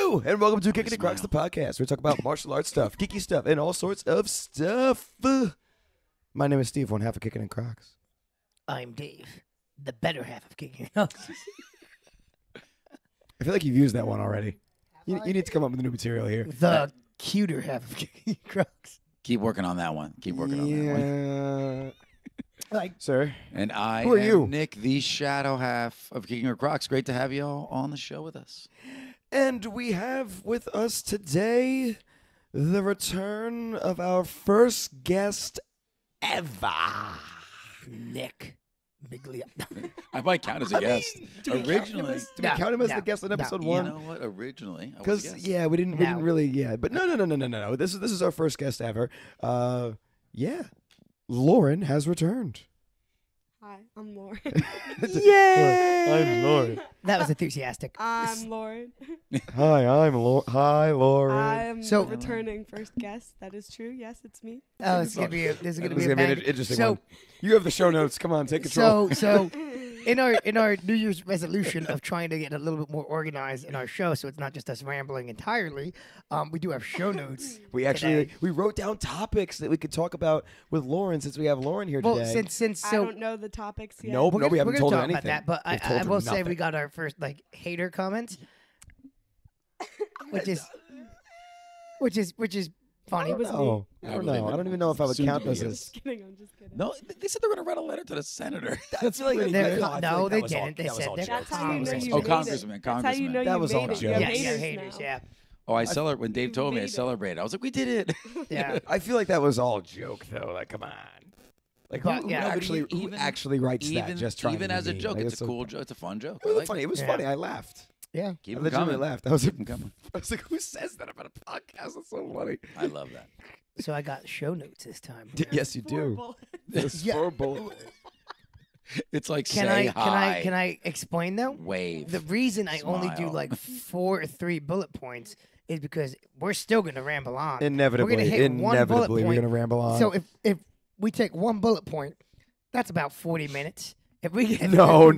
Hello, and welcome to Kickin and Crocs, the podcast. We talk about martial arts stuff, geeky stuff, and all sorts of stuff. My name is Steve, one half of Kickin and Crocs. I'm Dave, the better half of Kickin. I feel like you've used that one already. You need to come up with new material here. The cuter half of Kickin Crocs. Keep working on that one. Keep working on that one. Sir. And I Who are am you? Nick, the shadow half of Kicking Your Crocs. Great to have you all on the show with us. And we have with us today the return of our first guest ever. Nick Biglia. I might count as a guest. Originally, do we count him as the guest on episode one? You know what? Originally, I was a Because guest. we didn't really But no. This is our first guest ever. Lauren has returned. Hi, I'm Lauren. Yay! I'm Lauren. That was enthusiastic. I'm Lauren. Hi, I'm Lauren. Hi, Lauren. I'm So- the returning first guest. That is true. Yes, it's me. Oh, this is gonna be a This bang. is gonna be an interesting So- one. You have the show notes. Come on, take control. So in our New Year's resolution of trying to get a little bit more organized in our show, so it's not just us rambling entirely, we do have show notes. we actually today. we wrote down topics that we could talk about with Lauren since we have Lauren here Well, today. since I so don't know the topics yet. Nope. we're we haven't gonna told her talk anything. about that, but We've told I her will say nothing. we got our first hater comments, which is funny. It was Oh, me. I don't know. I don't even know if I would Soon count to be this a- as. Just kidding. I'm just kidding. No, they said they were going to write a letter to the senator. That's like They're- pretty no, good. no, they didn't. They said they're That's how you know Congress. you Oh, made Congressman, it. That's how you know That you was all made it. joke. You have Yeah, haters haters, now. yeah. Oh, I celebrated. When Dave told me, I made it. celebrated. I was like, we did it. Yeah. I feel like that was all joke, though. Like, come on. Like, But, who, yeah. who No, but actually, who actually writes that? Just trying even to be as a mean? joke, Like, it's a so- cool joke. It's a fun joke. It I was like funny. It was Yeah. funny. I laughed. Yeah. Keep I them legitimately coming. laughed. I was like, Keep 'em coming. I was like, who says that about a podcast? That's so funny. I love that. So I got show notes this time. Yes, you do. Horrible. This Yeah. horrible. It's like Can say I hi. can I explain though? Wave. The reason I only do Smile. like 4 or 3 bullet points is because we're still gonna ramble on. Inevitably, We're gonna hit one bullet inevitably, we're point. gonna ramble on. So if we take one bullet point, that's about 40 minutes. If we get no,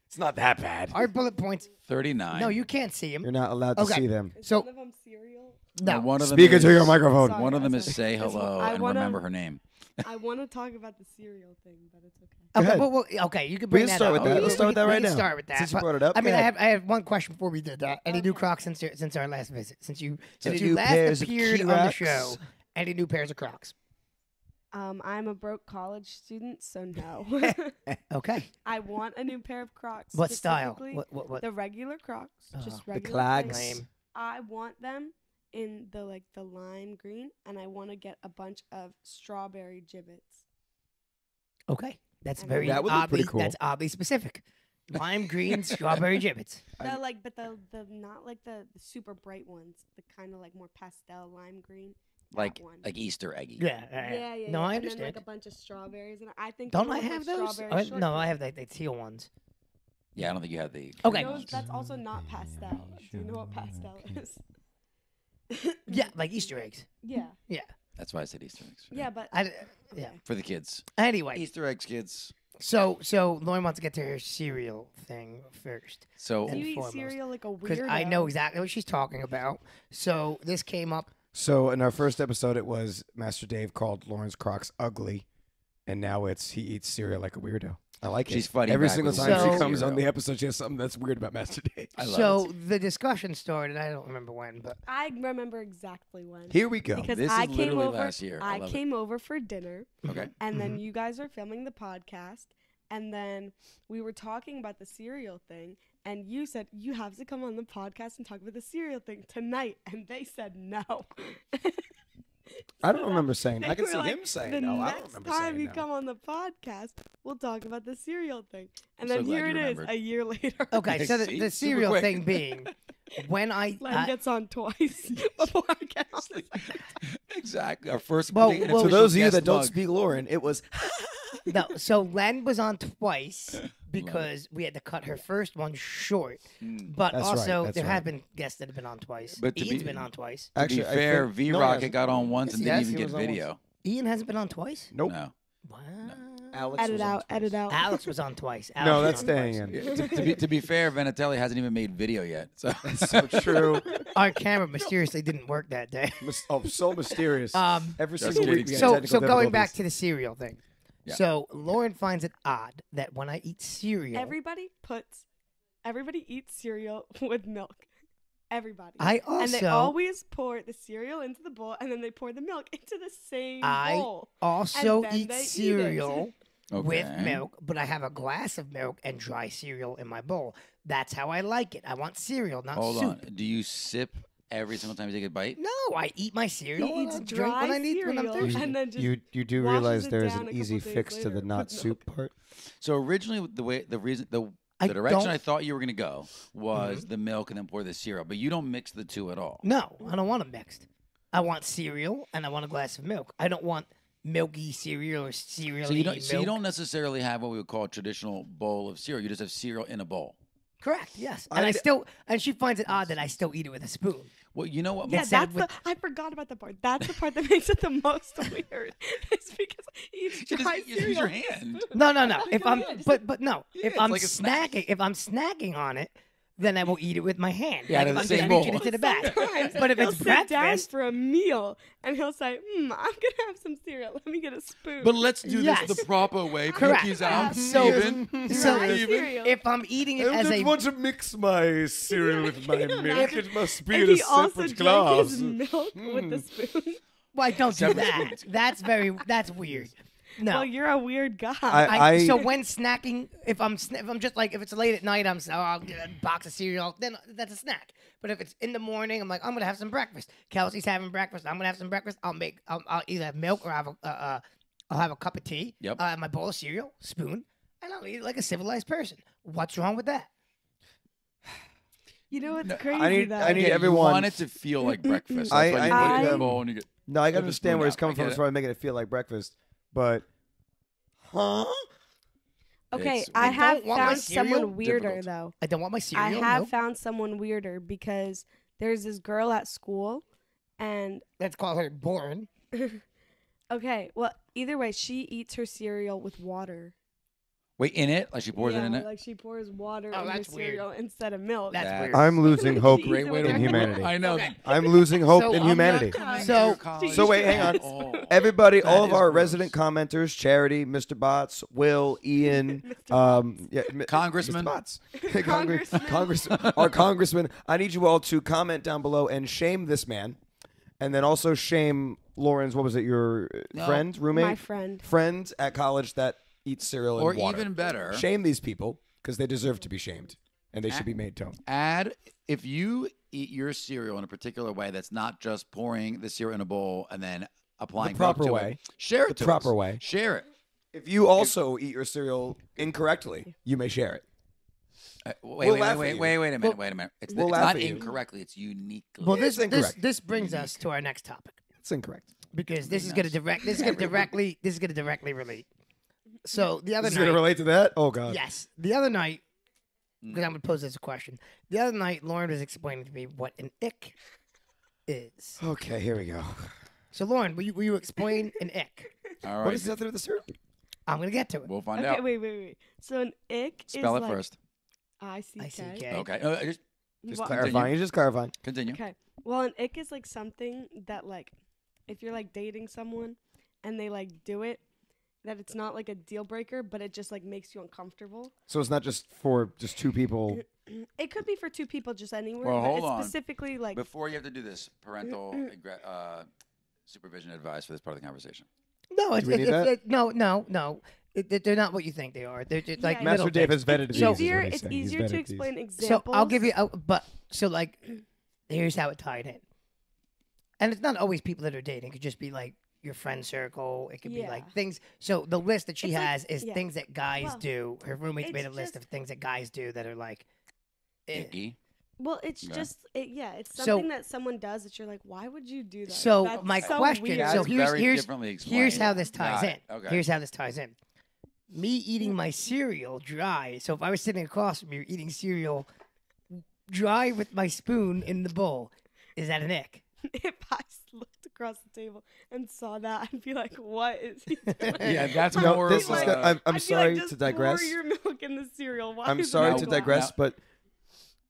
it's not that bad. our bullet points, 39. no, you can't see them. You're not allowed to Okay. see them. Is So- one of them cereal? No, One of them Speak is, into your microphone. Sorry, One of them guys. is say It's- hello I and wanna- remember her name. I want to talk about the cereal thing, but it's okay. Go okay, ahead. well, okay, you can We bring can that start up. with that. Let's start with that We right can now. start with that. Since you but- brought it up, I mean, go I ahead. have one question before we did that. Any new Okay. Crocs since our last visit? Since you Any new last pairs of appeared on the Crocs? show? Any new pairs of Crocs? I'm a broke college student, so no. Okay. I want a new pair of Crocs. What style? specifically. What? The regular Crocs, just the regular. clags. plain. Lame. I want them in the lime green, and I want to get a bunch of strawberry gibbets. Okay, that's And very That would be oddly. pretty cool. That's oddly specific. Lime green strawberry gibbets. But the not like the super bright ones, the kind of like more pastel lime green. Like that one. Easter eggy. Yeah. Yeah. No, I And then understand. like a bunch of strawberries, and I think. Don't you I want, have like, those? strawberry No, I shortcake. have the teal ones. Yeah, I don't think you had the. Okay. Those, that's also not pastel. Do you know what pastel is? Yeah, like Easter eggs. Yeah. That's why I said Easter eggs. Yeah, but Yeah. okay. For the kids. Anyway, Easter eggs, kids. so Lauren wants to get to her cereal thing first. So Do you eat foremost. cereal like a Because weirdo? I know exactly what she's talking about. So this came up. So in our first episode, it was Master Dave called Lauren's Crocs ugly, and now it's he eats cereal like a weirdo. I like She's it. fighting Every back single with time the she comes on cereal. the episode, she has something that's weird about Master Dave. I love So it. the discussion started. I don't remember when, but I remember exactly when. Here we go. Because This I is came literally over. last year. I I love it. came over for dinner, Okay. and then you guys were filming the podcast, and then we were talking about the cereal thing, and you said you have to come on the podcast and talk about the cereal thing tonight, and they said no. I don't remember saying. They I can were see like, him saying the no. I don't next remember time saying you no. come on the podcast, we'll talk about the cereal thing, and I'm so then glad here you it is remembered. a year later. okay. So See? the Super cereal quick. thing being when Len I gets on twice before I get on. Exactly. Our first. Well, big well, For those of you guest that don't mug. speak Lauren, it was no. So Len was on twice because we had to cut her first one short. But That's right, also that's there right. have been guests that have been on twice. But to Ian's be- been on twice. To actually be I fair, think- V no, Rocket yes. got on once and Yes, didn't he even was get on video. Ian hasn't been on twice. Nope. No. Wow. Alex Edit was on out. Edit twice. out. Alex was on twice. No, Alex that's was on staying twice. in. To be fair, Vanatelli hasn't even made video yet. So So true. Our camera mysteriously didn't work that day. So mysterious. Every Just single kidding. week we had So technical going back difficulties. to the cereal thing. Yeah. So Lauren finds it odd that when I eat cereal, Everybody eats cereal with milk. Everybody. I and they also always pour the cereal into the bowl, and then they pour the milk into the same bowl. also then eat they eat it. cereal with Okay. milk, but I have a glass of milk and dry cereal in my bowl. That's how I like it. I want cereal, not Hold soup. on. Do you sip every single time you take a bite? No, I eat my cereal. He and eats I'll drink dry when I need when I'm cereal thirsty. and then just You do washes realize it there is down an a couple easy days fix to later the with not milk. soup part. So originally, the I direction don't- I thought you were gonna go was the milk and then pour the cereal, but you don't mix the two at all. No, I don't want them mixed. I want cereal and I want a glass of milk. I don't want milky cereal or cereal. So you milk. don't necessarily have what we would call a traditional bowl of cereal. You just have cereal in a bowl. Correct. Yes, and she finds it odd that I still eat it with a spoon. Well, you know what? Yeah, Instead that's of I forgot about that part. That's the part that makes it the most weird. It's because he eats You dry just use cereal. your hand. No. If I'm Yeah, just but no, if it's I'm like a snack. snacking, if I'm snacking on it, then I will eat it with my hand. Yeah, like out of if the I'm same just reaching bowl. into the bag. Sometimes But if he'll it's sit down breakfast, for a meal and he'll say, I'm gonna have some cereal. Let me get a spoon. But let's do Yes. this the proper way. Correct. Cookies out. So- Steven. so Dry Steven. cereal. if I'm eating it I as don't a want to mix my cereal with my milk. It must be and in a he also separate drank glass. his milk with the spoon. well, I don't do Separate that. That's weird. No. Well, you're a weird guy. So when snacking, if I'm just like if it's late at night, I'll get a box of cereal. Then that's a snack. But if it's in the morning, I'm like I'm gonna have some breakfast. Kelsey's having breakfast. I'm gonna have some breakfast. I'll either have milk or I'll have a cup of tea. Yep. I'll have my bowl of cereal, spoon, and I'll eat it like a civilized person. What's wrong with that? You know what's No, crazy need- though? I need Okay, everyone- You want it to feel like breakfast. That's I- why you I put it in need- the bowl and you get. No, I Put can the understand spoon where he's out. coming I from get as it. far as making it feel like breakfast, but Okay, It's- I I have don't want my found cereal someone weirder difficult. though. I don't want my cereal. I have Nope. found someone weirder because there's this girl at school, and Let's call her boring. okay, well, either way, she eats her cereal with water. Wait, in it? Like she pours it in it? Like she pours water Oh, in her that's weird. cereal instead of milk. That's That's- weird. I'm losing hope Great way to in humanity. I know. Okay. I'm losing hope So in I'm humanity. not- So- So wait, hang on. Oh. Everybody, all That of our is gross. resident commenters, Charity, Mr. Bots, Will, Ian, Congressman. Mr. Bots, Congressman. our congressman. I need you all to comment down below and shame this man, and then also shame Lauren's. What was it? Your No. friend, roommate, My friend. friends at college that eat cereal Or and water. even better, Shame these people because they deserve to be shamed and they should be made to. add if you eat your cereal in a particular way that's not just pouring the cereal in a bowl and then applying milk proper to way. it. Share it The to proper us. way. Share it. If you also eat your cereal incorrectly, you may share it. Wait, We'll laugh at you. wait a minute. It's, We'll it's laugh not at you. incorrectly. It's uniquely. Well, It's this incorrect. brings us to our next topic It's incorrect. because this is going to directly relate. So the other Is it going to night, relate to that? Oh, God. yes, the other night, because I'm going to pose this a question. The other night, Lauren was explaining to me what an ick is. Okay, here we go. So, Lauren, will you explain an ick? All What right. does that have to do with the cereal? I'm going to get to it. We'll find Okay, out. wait. So an ick Spell is it like first. ICK. ICK. Okay. Just Well, Clarifying. You're just clarifying. continue. Okay. Well, an ick is like something that like if you're like dating someone and they like do it, that it's not like a deal breaker, but it just like makes you uncomfortable. So it's not just for just two people. It could be for two people just anywhere, Well, but hold it's on. specifically like Before you have to do this, parental supervision advice for this part of the conversation. No, Do we need that? no. They're not what you think they are. They're just like Yeah, little Master Dave things. has vetted these. So- is what he's it's saying. He's easier to vetted these. explain So examples. I'll give you, here's how it tied in. And it's not always people that are dating. It could just be like your friend circle. It could be Yeah. like things. So the list that she It's like- has is yeah. things that guys Well, do. Her roommates made a it's list just- of things that guys do that are like, eh. Icky. Well, it's Yeah. just it's So- something that someone does that you're like, why would you do that? So That's my so question. weird. That's So very here's differently here's explained. how this ties Got in. it. Okay. Here's how this ties in. Me eating my cereal dry. So if I was sitting across from you eating cereal dry with my spoon in the bowl, is that an ick? if I looked across the table and saw that, I'd be like, "What is he doing?" Yeah, that's No, more this of is a- good. I'm I'd be sorry like, just to digress. Pour your milk in the cereal. Why I'm is sorry it to black? digress, but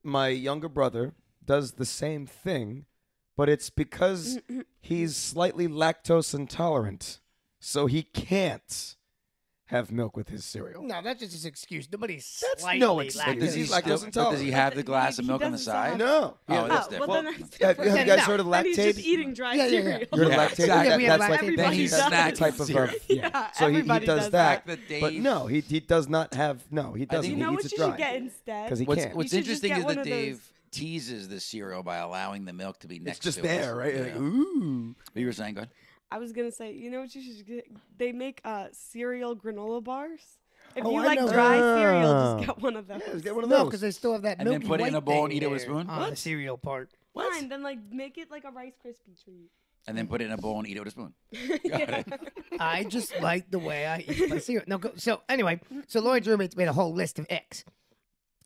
my younger brother does the same thing, but it's because he's slightly lactose intolerant, so he can't have milk with his cereal. No, that's just his excuse. Nobody's That's slightly no excuse. But does he He's lactose still? But does he intolerant. have the glass of He milk on the doesn't side? have- No. Oh, Yeah, that's Well, different. then that's Have different. you guys No. heard of Then he's just lactate? eating dry Yeah, yeah, yeah. cereal. You're Yeah, lactated. exactly. Yeah, we have That's like lactate. that's Everybody that does. type of Cereal. Yeah, So he everybody does does that. Back the But Dave. no, he does not have. No, he doesn't. think- You He know eats what it you dry should get instead? because he What's can't. What's You should just interesting get is one that of Dave teases the cereal by allowing the milk to be next It's just to there, it. right? Yeah. Like, ooh. What you were saying, go ahead. I was gonna say, you know what you should get? They make cereal granola bars. If Oh, you I like know dry that. cereal, Oh. just get one of those. Yeah, just get one of No, those. because they still have that And then milky put it in white a bowl and thing eat it with a there spoon? on What? the cereal part. Fine, then like make it like a Rice Krispie treat. And then put it in a bowl and eat it with a spoon. Yeah. I just like the way I eat my cereal. No, so anyway, so Lloyd's roommates made a whole list of icks.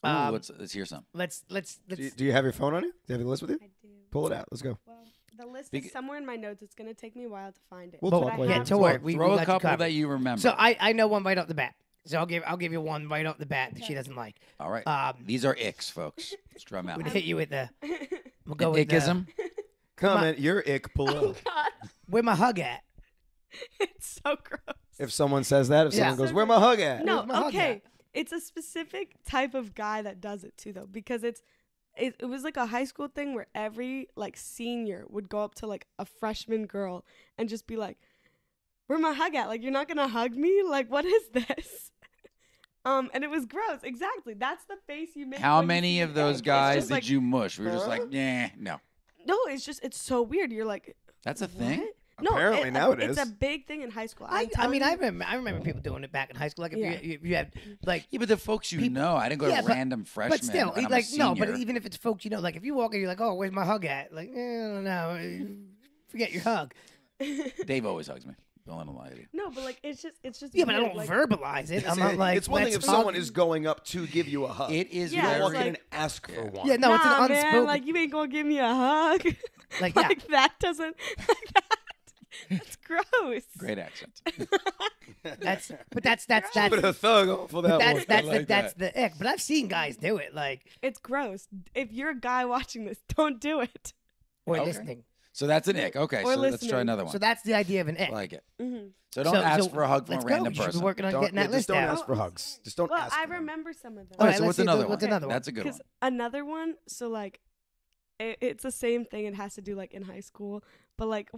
Ooh, Um, let's hear some. Let's Do you have your phone on you? Do you have the list with you? I do. Pull it out. Let's go. Well, the list Big- is somewhere in my notes. It's gonna take me a while to find it. We'll but talk I later. yeah, have don't it. worry. We Throw got a you couple covered. that you remember. So I know one right off the bat. So I'll give you one right off the bat that she doesn't like. All right. These These are icks, folks. Let's drum out. We'll hit you with the. We'll go An with the, ickism. Comment your ick below. God, where my hug at. it's so gross. If someone says that, if Yeah. someone goes, "Where my hug at?" No, Where's my hug okay. at? It's a specific type of guy that does it too, though, because it was like a high school thing where every like senior would go up to like a freshman girl and just be like, "Where my hug at? Like, you're not gonna hug me? Like, what is this?" And it was gross. Exactly. That's the face you make. How when you many see of an those egg. It's guys just did like, you mush? We were just Huh? like, nah, no. No, it's so weird. You're like, That's a thing? what? No, Apparently now it It's is. a big thing in high school. I I'm telling you. I remember people doing it back in high school. Like if Yeah. you had like. Yeah, but the folks you People- know, I didn't go Yeah, to but- random freshmen. But still, when I'm like a no, but senior. even if it's folks, you know, like if you walk in, you're like, oh, where's my hug at? Like, no, forget your hug. Dave always hugs me. Don't let him lie to you. No, but like it's just Yeah, but I weird, don't like, verbalize it. I'm not like it's one thing let's if someone hug. is going up to give you a hug. It is Yeah, You very. don't walk it's in like- and ask for one. Yeah, no, it's nah, an unspoken. man, like you ain't gonna give me a hug. Like, yeah. like that doesn't. That's gross. Great accent. that's Put a thug on for that that's one. that's like that's the ick. But I've seen guys do it, like It's gross. If you're a guy watching this, don't do it. or Okay. listening. So that's an ick. Okay, Or so let's try listening. another one. So that's the idea of an ick. I like it. Mm-hmm. So don't ask for a hug from a let's random go. You should be person. working on Don't, getting that just list don't out. ask for hugs. Just don't Well, ask. I for them. remember some of them. All right, Alright, so let's what's see, another what's one? another one? That's a good one. Because another one, so like, it's the same thing. It has to do like in high school, but like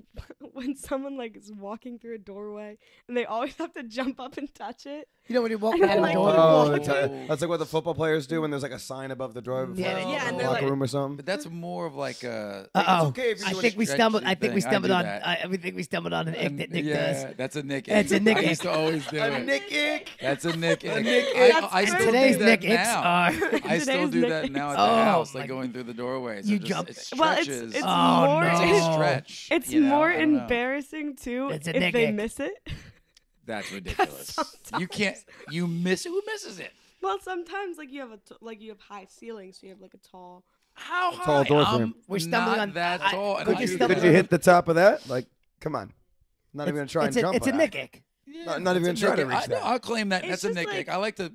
when someone like is walking through a doorway and they always have to jump up and touch it. You know when you walk And out I'm the like, door. Oh, walking. that's like what the football players do when there's like a sign above the door before Yeah, yeah, and the they're locker like- room or something. But that's more of like a. Uh-oh. okay if you're I doing think a we stumbled. I stretchy think we thing. I stumbled do on. that. I think we stumbled on an ick that Nick does. yeah, that's a Nick. It's a ick. Nick I ick. used to always do A it. Nick ick. That's a Nick. ick. Nick I, ick. I still Today's do that Nick icks now. are. I still Today's do Nick that now at icks. the Oh, house, my like going through the doorways. You It just- jump. It Well, it's stretches. it's Oh, more no. It's a stretch. it's you know? more I don't know. embarrassing too It's a if Nick they ick. miss it. That's ridiculous. sometimes- You can't. You miss it. Who misses it? Well, sometimes like you have you have high ceilings, so you have like a tall. How high? tall door I'm frame. We're stumbling not on- that I- tall. and could I you do stumble Could that. you hit the top of that? Like, come on. Not even gonna try and It's a, jump. it's a on Nick that. ick. Yeah, Not even that's a try to Nick reach ick. that. I'll claim that. It's That's a just Nick like- ick. I like to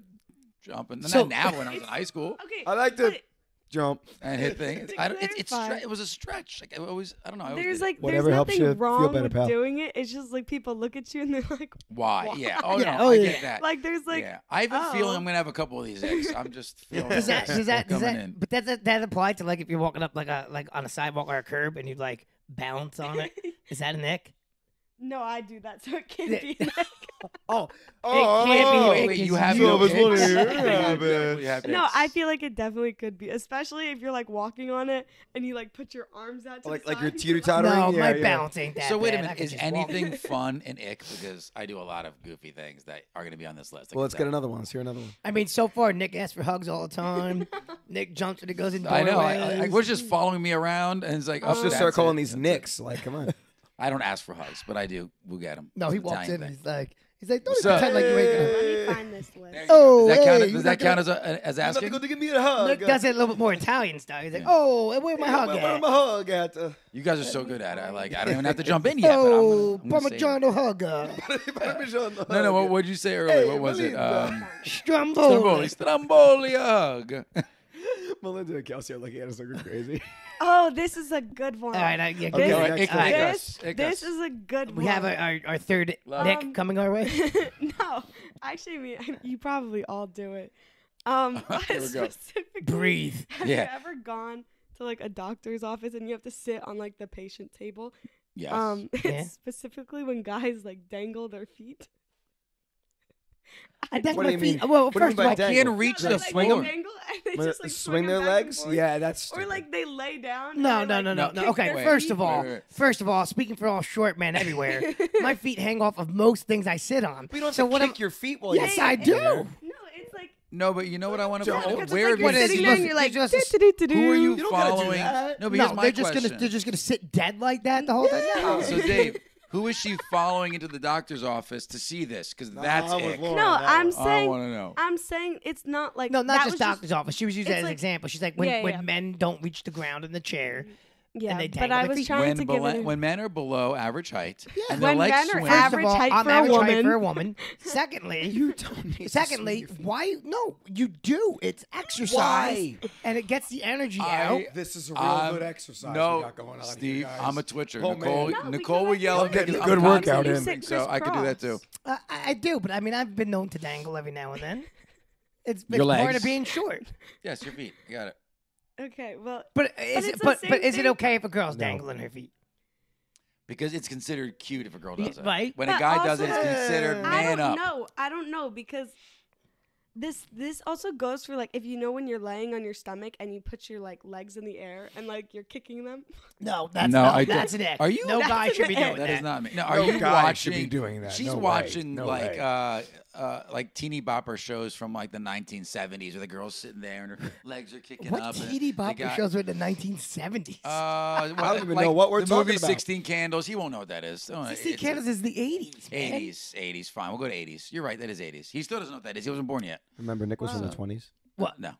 jump, and So- not now when I was in high school Okay, I like to but jump. and hit things. I don't, it's clarify. it was a stretch. Like I always, I don't know. I always there's did it. like Whatever there's helps nothing you feel wrong better, with pal. doing it. It's just like people look at you and they're like, Why? Why? Yeah. Oh Yeah, no, oh, I yeah. get that. like there's like yeah, I have a feeling oh. I'm gonna have a couple of these icks. I'm just feeling Does that, coming in. but that apply to like if you're walking up like on a sidewalk or a curb and you like balance on it? Is that an ick? no, I do that, so it can't Yeah. be. An ick. Oh, Oh, can't be Wait, ick wait, is you have you no always wanna icks? hear Yeah, about it. you have No, icks. I feel like it definitely could be, especially if you're like walking on it and you like put your arms out to Like the you're side. teeter-tottering. no, yeah, my yeah. balance ain't that So wait a bad. I minute, could is just walk. anything fun an ick? Because I do a lot of goofy things that are going to be on this list. I Well, can let's get tell. another one. Let's hear another one. I mean, so far Nick asks for hugs all the time. Nick jumps when he goes in I doorways. know. I was just following me around, and it's like, Let's oh, just start that's calling it. these That's it. Nicks. Like, come on. I don't ask for hugs, but I do. We'll get them. No, he walks in and he's like, He's like, don't What's even up? pretend like you ain't gonna. Let me find this list. Oh, Does that count, hey, does that count as Nothing asking? going to give me a hug. Nick does it a little bit more Italian style. He's like, Yeah. oh, where's my hug Where at? my hug at? You guys are so good at it. I don't even have to jump in yet. But Oh, I'm gonna say it. Parmigiano hugger. No, what would you say earlier? Hey, What was it? Melinda. Stromboli. Stromboli hug. Melinda and Kelsey are looking at us looking crazy. Oh, this is a good one. All right, yeah, Okay, go next ahead. one. All right. This is a good We one. have our third Nick coming our way. No, actually, you probably all do it. Here we go. Specifically, Breathe. have Yeah. you ever gone to like a doctor's office and you have to sit on like the patient table? Yes. Yeah. Specifically when guys like dangle their feet. I dangle What do my you feet. mean? Well, What do you first mean of by all, I dangle? can't reach No, the they, like, swing floor. them? dangle and they just like Swing them their back and legs? forth. Yeah, that's Or stupid. like they lay down. no, and no, they, no, like, no, no. kick Okay, their first feet. of all, Wait. speaking for all short men everywhere, my feet hang off of most things I sit on. We don't so have what to I'm, kick your feet while Yes, you're I sitting do. there. No, it's like No, but you know what I want to Don't. know? because Where it's have like you you're What is sitting it? there and you're like, You're just- Who are you You don't gotta do following? that. No, but no, here's my they're just question. they're just gonna sit dead like that the whole time. No. So Dave, who is she following into the doctor's office to see this? Because that's I'm with ick. Lauren No, on that I'm one. I saying want to know. I'm saying it's not like No, that not was just doctor's office. She was using that it's as an like- example. She's like, when, Yeah, when yeah. men don't reach the ground in the chair. Yeah, they but dangle I their was feet. trying to give it. When men are below average height and their When legs men are swing, First average of all, height I'm for a average height woman. for a woman. Secondly, You don't need to secondly, swing your feet. why? No, you do. It's exercise, Why? and it gets the energy I- out. This is a real I'm- good exercise no, we got going on Steve, here, guys. I'm a twitcher. Oh, Nicole, man. No, Nicole because will I yell feel at me like because it's I'm good workout constantly in. moving, so I could do that too. I do, but I mean, I've been known to dangle every now and then. It's Your part legs? of being short. Yes, your feet. You got it. Okay, well, But is it's it? the But same is it thing. okay if a girl's No. dangling her feet? Because it's considered cute if a girl does it. Right. When a But guy does it, it's also- considered I man don't up. know. I don't know because this also goes for like if you know when you're laying on your stomach and you put your like legs in the air and like you're kicking them. No, that's No, no, I that's don't. an ick. Are you- No That's guy an should be ick. doing That that. is not me. No, are No you guy watching? should be doing that. She's No way. watching No like way. like teeny bopper shows from like the 1970s where the girl's sitting there and her legs are kicking What up. and teeny the bopper guy- shows were in the 1970s? I don't even know what we're the talking movie about. 16 Candles. He won't know what that is. 60 Candles is the 80s, man. 80s. Fine, we'll go to 80s. You're right. That is 80s. He still doesn't know what that is. He wasn't born yet. Remember, Nick was in the Wow. 20s. What? No.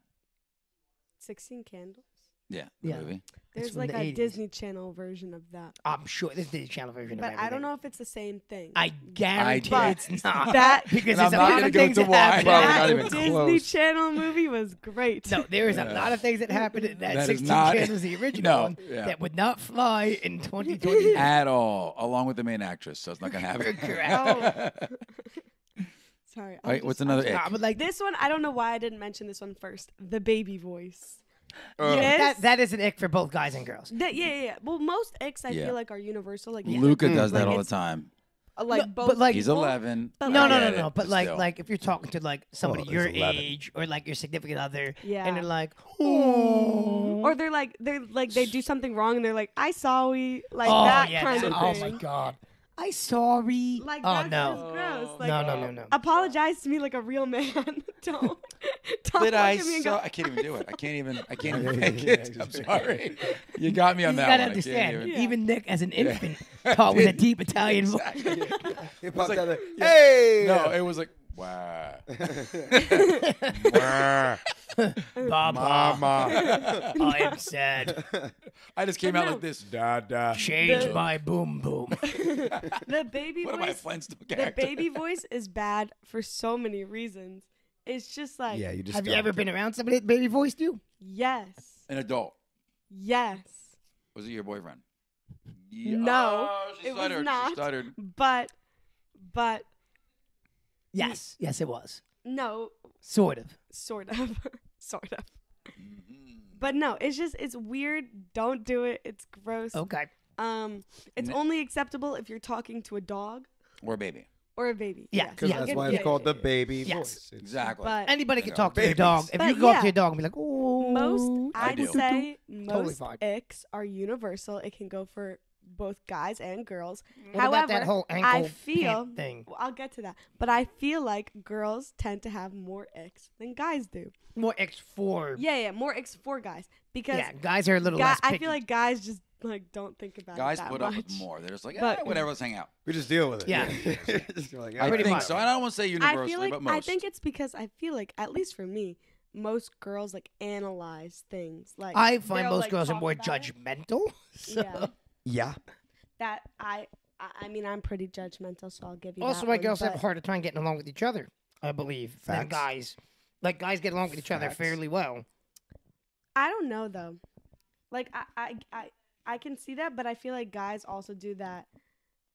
16 Candles. Yeah. The Yeah. movie. There's from like the a 80s. Disney Channel version of that. I'm sure this is the channel version But of I don't everything. know if it's the same thing. I guarantee I- it's not. That- because And I'm there's a not lot gonna of go things to that why. happen. Probably that not even Disney close. Channel movie was great. No, there is a Yeah. lot of things that happened in that That is 16 not- Candles, the original No, one, yeah. that would not fly in 2020. At all, along with the main actress. So it's not gonna happen. Correct. Sorry. All right, what's another ick? I would like This one, I don't know why I didn't mention this one first. The baby voice. Yeah, that is an ick for both guys and girls. Yeah. Well, most icks I Yeah. feel like are universal. Like Luca does that Like all the it's- time. like No, both. but, like- He's people. 11. But No, I no, get no, it, no. But still. like if you're talking to like somebody Well, your he's 11. age or like your significant other, Yeah. and they're like, oh, Or they're like they do something wrong and they're like I saw we like oh that yeah, kind that- of oh thing. my god, I sorry. Like oh that's no, just gross. Like, no. Apologize to me like a real man. don't But look I at me and saw. go. I can't even do it. I can't even Yeah, make yeah, it. yeah, I'm sorry. You got me on You that gotta one. I understand. can't even. Yeah. Even Nick, as an infant, taught with a deep Italian voice. Exactly. He popped like- out there. yeah. Hey! No, it was like wow. Baba, Mama. I am sad. I just came But out no. like this. Dada. Change The- my boom boom. The baby One of my voice. Flintstone The characters. baby voice is bad for so many reasons. It's just like Yeah, you just Have you don't. ever been around somebody that baby voiced you? yes, An adult. yes, Was it your boyfriend? No, Oh, she it was stuttered. not. She stuttered. but Yes, yes, it was. no, Sort of. sort of, sort of. Mhm. But no, it's weird. Don't do it. It's gross. Okay. It's Ne- only acceptable if you're talking to a dog Or baby. or a baby. Yeah, Because yeah. that's Yeah, why yeah, it's called the yeah. baby Yes. voice. It's- Exactly. But Anybody You can know, talk to your babies. dog. If But you go up yeah. to your dog and be like, oh. most, I I'd do. say Totally most fine. icks are universal. It can go for both guys and girls. What However, about that whole ankle I feel pant thing? well, I'll get to that, but I feel like girls tend to have more icks than guys do. More X4. Yeah, more icks for guys because Yeah, guys are a little guy, less I picky. feel like guys just like don't think about Guys it that put much. up with more. They're just like, But- whatever, let's hang out. We just deal with it. Yeah. Just like, I Pretty think much. so. And I don't want to say I universally, feel like but most. I think it's because I feel like, at least for me, most girls like analyze things. Like I find they'll, most like, girls are talk more about it. judgmental. So. Yeah, yeah. that I mean I'm pretty judgmental, so I'll give you. Also, that why one, girls have a but harder time getting along with each other, I believe, than Facts. guys. Like guys get along with each other Facts. fairly well. I don't know though. Like I can see that, but I feel like guys also do that.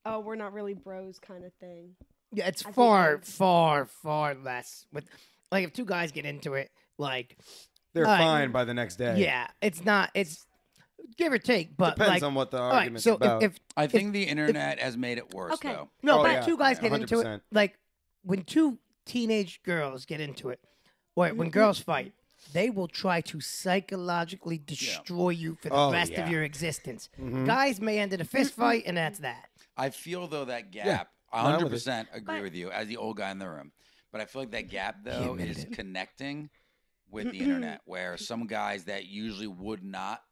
Oh, we're not really bros kind of thing. Yeah, it's I think far, guys- far less. With like, if two guys get into it, like, They're Alright. fine by the next day. yeah, it's not. It's give or take, but Depends like, on what the all right. argument's So about. if I think the internet has made it worse, Okay. though. no, Oh, but yeah. two guys Yeah, get into it, 100%. like when two teenage girls get into it, or when girls fight, they will try to psychologically destroy you for the Oh, rest yeah. of your existence. Mhm. Guys may end in a fist fight, and that's that. I feel, though, that Yeah. gap, No, I'm with it. 100% agree But- with you as the old guy in the room. But I feel like that gap, though, admitted is it. connecting with the internet, where some guys that usually would not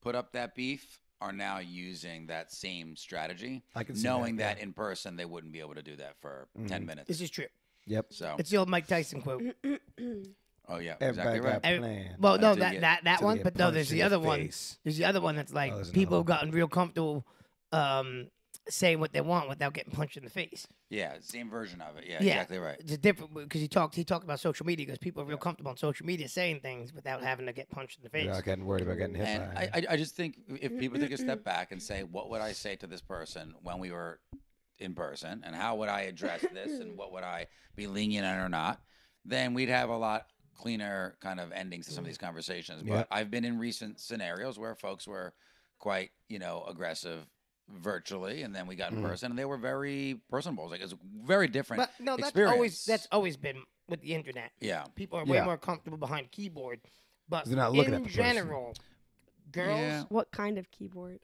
put up that beef are now using that same strategy, I can see knowing that, that in person they wouldn't be able to do that for Mhm. 10 minutes. This is true. Yep. So, It's the old Mike Tyson quote. oh, yeah, Everybody exactly got right. a Every- plan. Well, no, Until you that Till one, they but get no, punched there's in the other one. face. There's the other one that's like Oh, there's people another have gotten real comfortable saying what they want without getting punched in the face. Yeah, same version of it. Yeah, Yeah. exactly right. It's different because he talked about social media because people are real comfortable on social media saying things without having to get punched in the face. You're not getting worried about getting hit And by I just think if people take a step back and say, what would I say to this person when we were in person, and how would I address this, and what would I be lenient on or not, then we'd have a lot cleaner kind of endings to some of these conversations. Yeah. But I've been in recent scenarios where folks were quite, aggressive virtually, and then we got in person, and they were very personable. It was like it's very different. But no, experience. that's always been with the internet. Yeah. People are way Yeah. more comfortable behind a keyboard. But They're not looking in at the person. general, girls. Yeah. What kind of keyboard?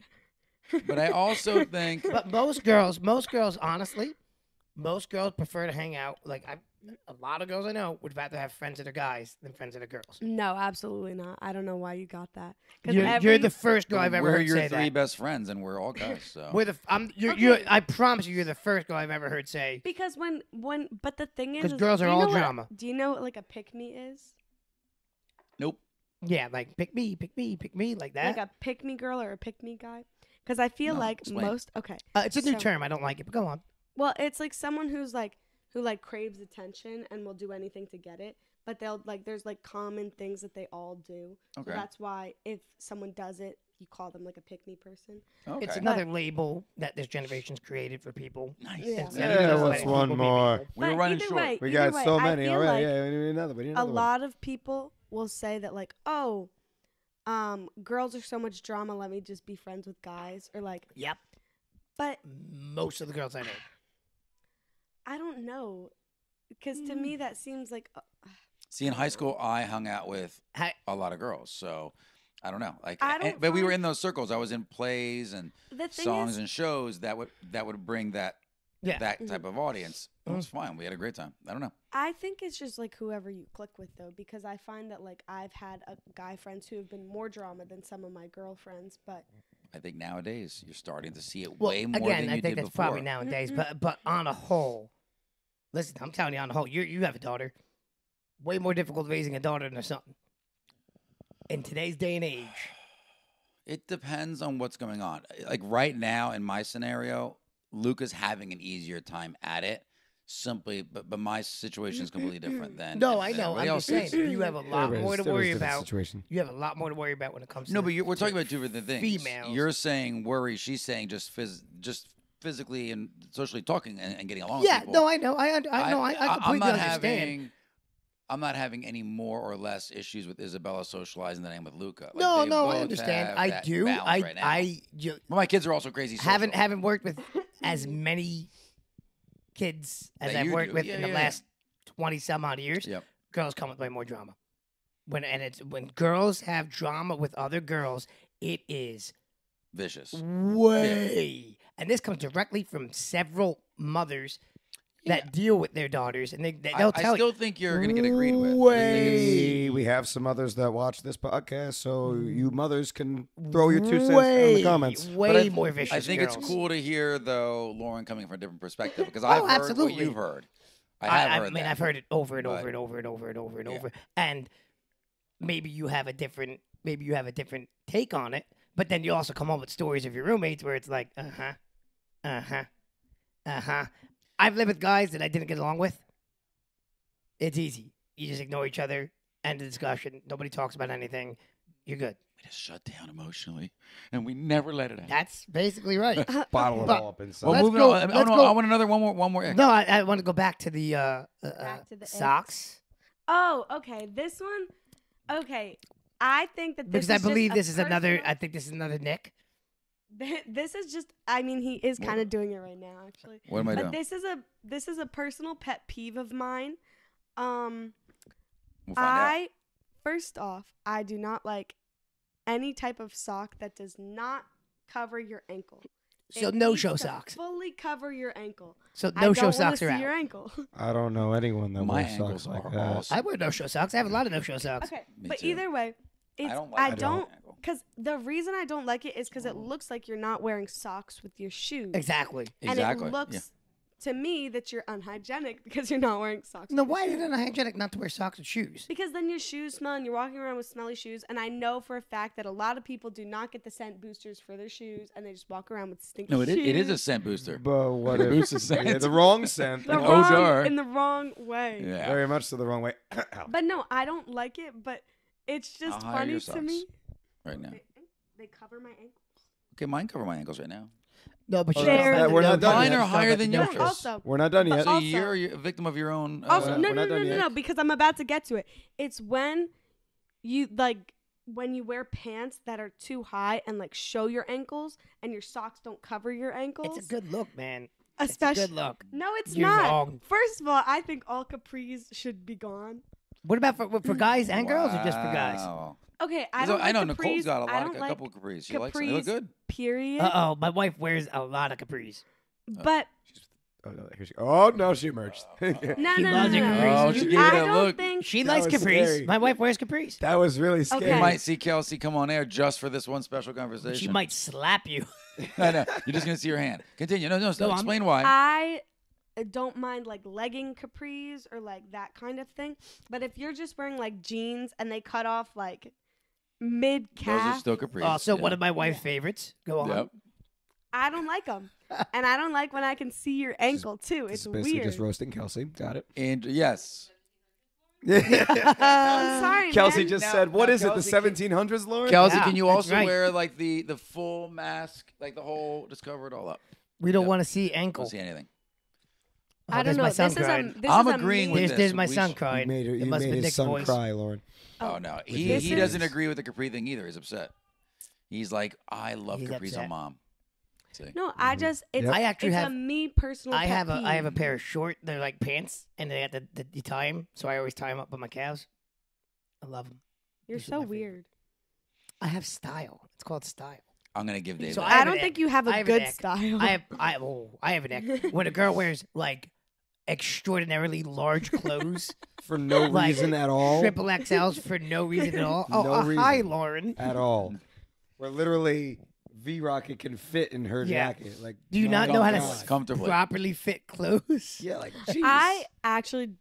But I also think But most girls, honestly, most girls prefer to hang out. Like a lot of girls I know would rather have friends that are guys than friends that are girls. No, absolutely not. I don't know why you got that. 'Cause You're the first girl I've ever we're heard your say three that. best friends, and we're all guys. So I promise you're the first girl I've ever heard say. because but the thing is, 'Cause is girls do are you all know what- drama. Do you know what like a pick me is? nope. Yeah, like pick me, like that. Like a pick me girl or a pick me guy? Because I feel No, like explain. most okay. It's a new so- term. I don't like it, but go on. Well, it's like someone who craves attention and will do anything to get it. But they'll like there's like common things that they all do. Okay. So that's why if someone does it, you call them like a pick me person. Okay. It's another label that this generation's created for people. Nice. Yeah. Instead Yeah, of just what's letting one people be more? people. We were But running either short. way- We either got way, so I many feel already. like Yeah, we need another. We need a another one. lot of people will say that like, oh, girls are so much drama. Let me just be friends with guys, or like, Yep. but Most of the girls I know. I don't know, because to me that seems like See, in high school, I hung out with Hi- a lot of girls, so I don't know. Like, I don't but we were find- in those circles. I was in plays and the thing songs is. and shows that would bring that Yeah. that type of audience. It was fine. We had a great time. I don't know. I think it's just like whoever you click with though, because I find that like I've had guy friends who have been more drama than some of my girlfriends, but I think nowadays you're starting to see it Well, way more again, than I you think did that's before. probably nowadays. But on a whole, listen, I'm telling you, on a whole, you have a daughter. Way more difficult raising a daughter than a son. In today's day and age. It depends on what's going on. Like right now in my scenario, Luca's having an easier time at it. Simply, but my situation is completely different than No, I than know. everybody I'm just else's. saying, you have a lot Everybody's- more to everybody's worry different about. Situation. You have a lot more to worry about when it comes to No, but we're talking to about two different things. females. You're saying worry. She's saying just physically and socially talking and getting along. Yeah, with people. no, I know. I completely understand. I'm not having any more or less issues with Isabella socializing than I am with Luca. Like, No, they no, I both understand. have I that do. balance right now. But my kids are also crazy. Social. Haven't worked with as many kids as That I've you worked do. with Yeah, in the yeah. last 20 some odd years. Yep. Girls come with way more drama. When girls have drama with other girls, it is Vicious. way. And this comes directly from several mothers that deal with their daughters, and they'll I tell still you. think you're going to get agreed with. Way. We have some mothers that watch this podcast, so you mothers can throw your 2 cents in the comments. Way more vicious. I think girls. it's cool to hear, though, Lauren coming from a different perspective because Oh, I've heard absolutely. what you've heard. I mean, I've heard it over and But- over and over and over and over and Yeah. over. And maybe you have a different take on it. But then you also come up with stories of your roommates where it's like, I've lived with guys that I didn't get along with. It's easy. You just ignore each other. End of discussion. Nobody talks about anything. You're good. We just shut down emotionally, and we never let it out. That's basically right. Bottle it But- all up inside. Well, Let's moving go- on. let's I go. want another one more. Ick. No, I want to go back to the Back to the socks. Oh, okay. This one. Okay. I think that this Because I is just believe a this is another. personal- I think this is another Nick. This is just. I mean, he is kind of doing it right now, actually. What am I But doing? this is a personal pet peeve of mine. We'll find out. First off, I do not like any type of sock that does not cover your ankle. So It no needs show to socks. Fully cover your ankle. So I no don't show wanna socks are see out. your ankle. I don't know anyone that My wears ankles socks like are that. awesome. I wear no show socks. I have a lot of no show socks. Okay, Me but too. either way, it's, I don't like I it. don't Ankle. because the reason I don't like it is because it looks like you're not wearing socks with your shoes. Exactly. And Exactly. it looks to me that you're unhygienic because you're not wearing socks. No, with your why is shoes. it unhygienic not to wear socks and shoes? Because then your shoes smell and you're walking around with smelly shoes. And I know for a fact that a lot of people do not get the scent boosters for their shoes and they just walk around with stinky No, it shoes. is a scent booster. But what It if boosts the scent. yeah, the wrong scent? The An wrong, odor. in the wrong way. Yeah. Very much so the wrong way. Ow. But no, I don't like it. But it's just I'll hire funny your to me. Right now. They cover my ankle. Okay, mine cover my ankles right now. No, but Oh, you They're- don't we're not done Mine yet. are higher than No yours. No, also, We're not done yet. So Also- you're a victim of your own. Also, we're no, not no, done no, no, yet. no, because I'm about to get to it. It's when you when you wear pants that are too high and like show your ankles and your socks don't cover your ankles. It's a good look, man. Especially, It's a good look. no, it's You're not. wrong. First of all, I think all capris should be gone. What about for guys and girls or just for guys? Wow. Okay, I So don't. Like know capris. Nicole's got I don't a like couple of capris. She likes them. They look capris. good. Period. Uh-oh, my wife wears a lot of capris. But Oh no, here she. Oh no, she emerged. no, She no, no, loves no, a no. capris. Oh, she gave I it a don't look. think. She That likes was capris. scary. My wife wears capris. That was really scary. Okay. You might see Kelsey come on air just for this one special conversation. She might slap you. I know. You're just gonna see her hand. Continue. No, Go on. explain why. I don't mind like legging capris or like that kind of thing. But if you're just wearing like jeans and they cut off like mid Those are calf, still capris. Also, yeah. one of my wife's favorites. Go on. Yep. I don't like them. And I don't like when I can see your ankle too. This It's is basically weird. just roasting Kelsey. Got it. And yes. I'm sorry, Kelsey man. just Now- said, "What now is it? The Kelsey 1700s, Lauren?" Kelsey, Yeah, can you that's also right. wear like the full mask, like the whole, just cover it all up? We don't Yep. want to see ankle. Don't see anything. Oh, I don't there's know. my son This is crying. a. This I'm is a agreeing with me- this. There's my We son should- crying. You made, her, It you must have made been his Nick's son voice. cry, Lauren. Oh no, This he doesn't is- agree with the capri thing either. He's upset. He's like, I love He's capris upset. on mom. See? No, I just. It's. Yep. I actually it's have. a me personal. I have a. pet I have a peeve. pair of short. They're like pants, and they have you tie them. So I always tie them up by my calves. I love them. You're These are so my favorite. weird. I have style. It's called style. I'm gonna give Dave So that. I I have don't an think ick. you have I a have an good ick. style. I have an ick. When a girl wears like extraordinarily large clothes, For no Like, reason at all. triple XLs for no reason at all. Oh, No hi, reason. Lauren. At all. Where literally V-Rocket can fit in her Yeah. jacket. Like, Do you not my know how to God. Comfortably. properly fit clothes? Yeah, like, jeez. I actually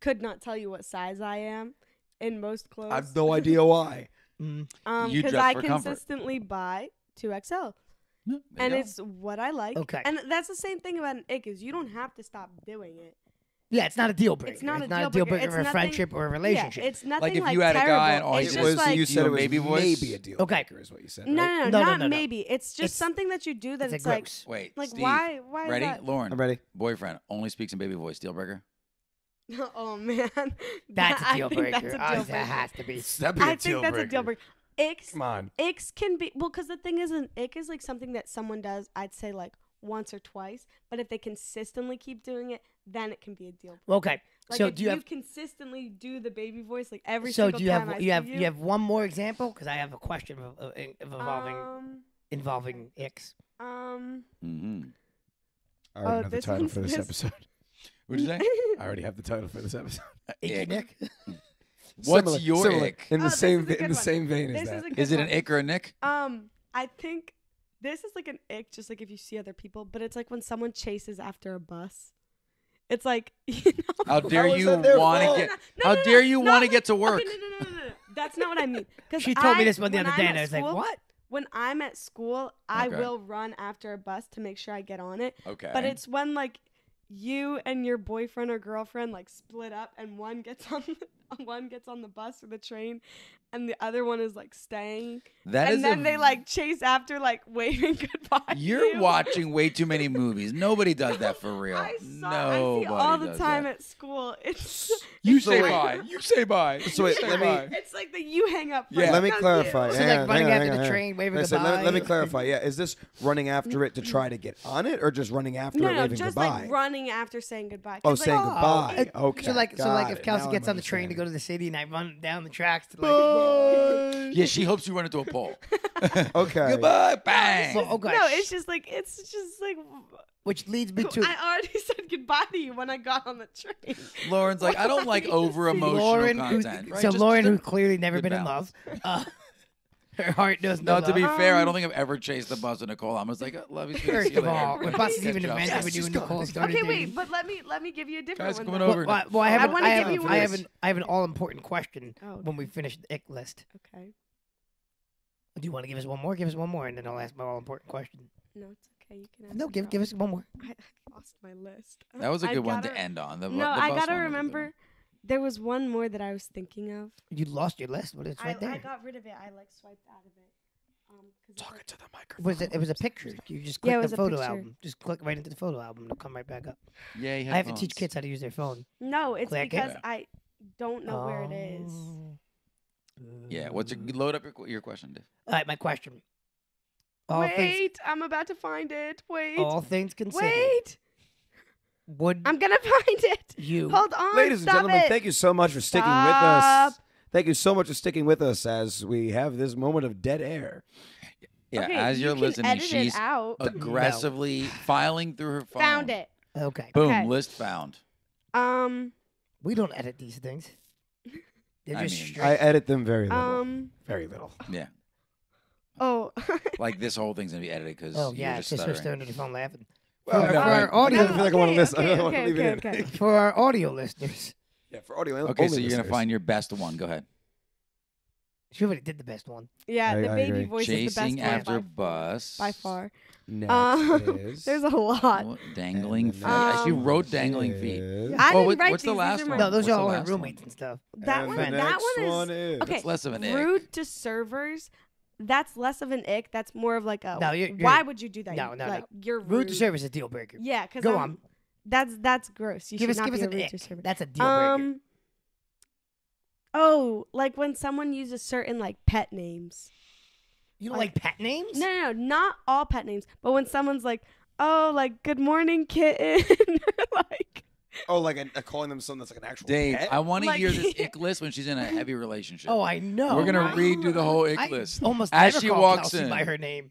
could not tell you what size I am in most clothes. I have no idea why. Mm. You Because dress I for comfort. consistently buy 2XL. Yeah, there And you go. it's what I like. Okay. And that's the same thing about an ick is you don't have to stop doing it. Yeah, it's not a deal breaker. It's not a deal deal breaker breaker. for a It's friendship or a relationship. Yeah, it's nothing Like like if you had a terrible. guy and all it's he It just was, like you said it was baby voice? maybe a deal Okay. breaker is what you said. no, right? no, No, not no, no. maybe. It's just It's- something that you do that it's it's a like gross. Wait, like Steve, why is ready? that? Lauren, I'm ready. boyfriend, only speaks in baby voice. Deal breaker? Oh man, That's a I deal think breaker. That's a Oh, deal that breaker. has to be. That'd be I a deal think that's breaker. a deal breaker. Icks, Come on. icks can be because the thing is, an ick is like something that someone does. I'd say like once or twice, but if they consistently keep doing it, then it can be a deal breaker. Okay. Like So if do you have? consistently do the baby voice like every So single do you time have? I You have? see You have one more example? Because I have a question of um involving icks. I Oh, already know the this title one's- for this this- episode. What'd you say? I already have the title for this episode. Icky Nick. What's your Similar. ick? In the Oh, this same is a good in the one. same vein as This that. is a good Is it one. an ick or a nick? I think this is like an ick, just like if you see other people, but it's like when someone chases after a bus. It's like, you know. How dare How is you that their want to fault? get? No, How no, dare no, you not want to like- get to work? Okay, no. That's not what I mean. 'Cause She told me this one the when other day, I'm and I at was like, school- what? When I'm at school, I Okay. will run after a bus to make sure I get on it. Okay. But it's when like you and your boyfriend or girlfriend like split up, and one gets on the bus or the train, and the other one is like staying, that and is then a, they like chase after, like waving goodbye. to You're you. watching way too many movies. Nobody does that for real. I see Nobody all the does time that. at school. It's You So say wait. bye. You say bye. So wait, You say let me- bye. it's like the you hang up. Yeah. first, Let me not clarify. you. So Hang like on, running hang on, after hang the on. train, waving Listen, goodbye. let me clarify. Yeah, is this running after it to try to get on it, or just running after No, it, no, waving just goodbye? like running after saying goodbye. Oh, 'Cause, like, saying goodbye. it- Okay. So like got if it. Kelsey Now gets I'm on the train to go to understanding. the city, and I run down the tracks to like. Bye. Yeah, she hopes you run into a pole. Okay. Goodbye. Bang. Well, oh gosh. No, it's just like Which leads me to I already said goodbye to you when I got on the train. Lauren's like, I don't like over emotional Lauren, content. Right? so Just- Lauren, just who clearly never good been balance. in love, her heart knows no No, to be love. fair, I don't think I've ever chased the bus with Nicole. I'm just like, love you. sweetie, First see you of later. all, when buses Catch even you up. invented, Yes, when you she's and gone. Nicole started Okay, dating. wait, but let me give you a different Guys, one. coming then. over. Well, I have, wanna give you one. I have an all-important question Oh, when we finish the ick list. Okay. Do you want to give us one more? Give us one more, and then I'll ask my all-important question. No, it's okay. You can. No, ask give us one more. I lost my list. That was a I good one to gotta- end on. The, No, the I bus gotta one was a good remember. one. There was one more that I was thinking of. You lost your list, but it's right I there. got rid of it. I like swiped out of it. 'Cause it's Talk like- it to the microphone. Was it? It was a picture. You just Yeah, click it the was a photo picture. album. Just click right into the photo album. It'll come right back up. Yeah, I have to teach kids how to use their phone. No, it's Click it. because I don't know where it is. Oh. Yeah, what's your load up your question, Dave? All right, my question. All Wait, things, I'm about to find it. Wait. all things considered, Wait. would I'm gonna find it. you? Hold on. Ladies and stop gentlemen, it. thank you so much for sticking with us. Thank you so much for sticking with us as we have this moment of dead air. Yeah, Okay, as you you're can listening, edit she's it out. aggressively filing through her phone. Found it. Okay, Boom, Okay. list found. we don't edit these things. They're I just mean- straight. I edit them very little. Very little. Yeah, Oh. like this whole thing's gonna be edited because Oh you're yeah, just it's just her stuttering. staring at your phone laughing. Well, For no, our audio, I feel like I want to listen. I okay, don't want to okay, leave it in. okay. for our audio listeners, Yeah, for audio. Okay, only so you're gonna listeners. find your best one. Go ahead. she already did the best one. Yeah, I the baby agree. voice is the best Chasing one after by, bus. by far. Next is There's a lot. What? Dangling And feet. the I next actually wrote dangling is- feet. I Well, didn't write what's the these. last These are one? my- No, those What's are the all her last one? roommates and stuff. That And one. the That next one is. is Okay. That's less of an ick. Rude to servers. That's less of an ick. That's more of like a. No, you're- why would you do that? No, no, like, no. You're Rude to service is a deal breaker. Yeah, because Go on. That's gross. You Give should us not be a an rude ick. to server. That's a deal breaker. Oh, like when someone uses certain like pet names. You don't like pet names? No, not all pet names, but when someone's like, "Oh, like good morning, kitten," or like, Oh, like calling them something that's like an actual Dave, pet? I want to Like- hear this ick list when she's in a heavy relationship. Oh, I know. We're gonna right? redo the whole ick I list. almost As never she call walks Kelsey in. by her name.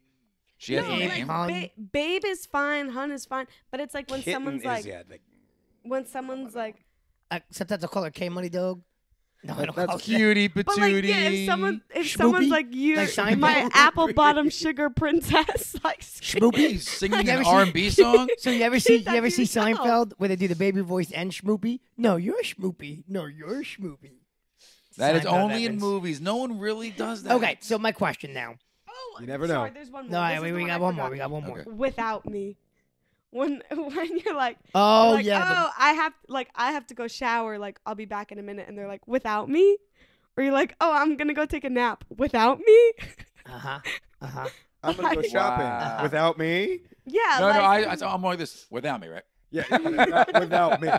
She has no, a Yeah, name. hon. babe is fine, hun is fine, but it's like when Kitten someone's is, like, yeah, when someone's like, Sometimes I'll call her K Money Dog. No, I don't That's call her Cutie but like, patootie. yeah, if someone's Schmoopy? like, you, Like Seinfeld? my apple bottom sugar princess, like, Schmoopy. He's singing You an ever R&B song. So you ever see that to yourself. Seinfeld where they do the baby voice and Schmoopy? No, you're Schmoopy. No, you're Schmoopy. That is Seinfeld only in reference. movies. No one really does that. Okay, so my question now. oh, You never sorry, know. there's one more. No, This is we the got I one more. forgot. We got one more. Okay. Without me, when you're like, Oh like, yeah. oh, I have to go shower. Like, I'll be back in a minute, and they're like, without me, or you're like, oh, I'm gonna go take a nap without me. Uh huh. Uh huh. I'm gonna go shopping Wow. without me. Yeah, No, like, I'm more like this. Without me, right? Yeah, not without me.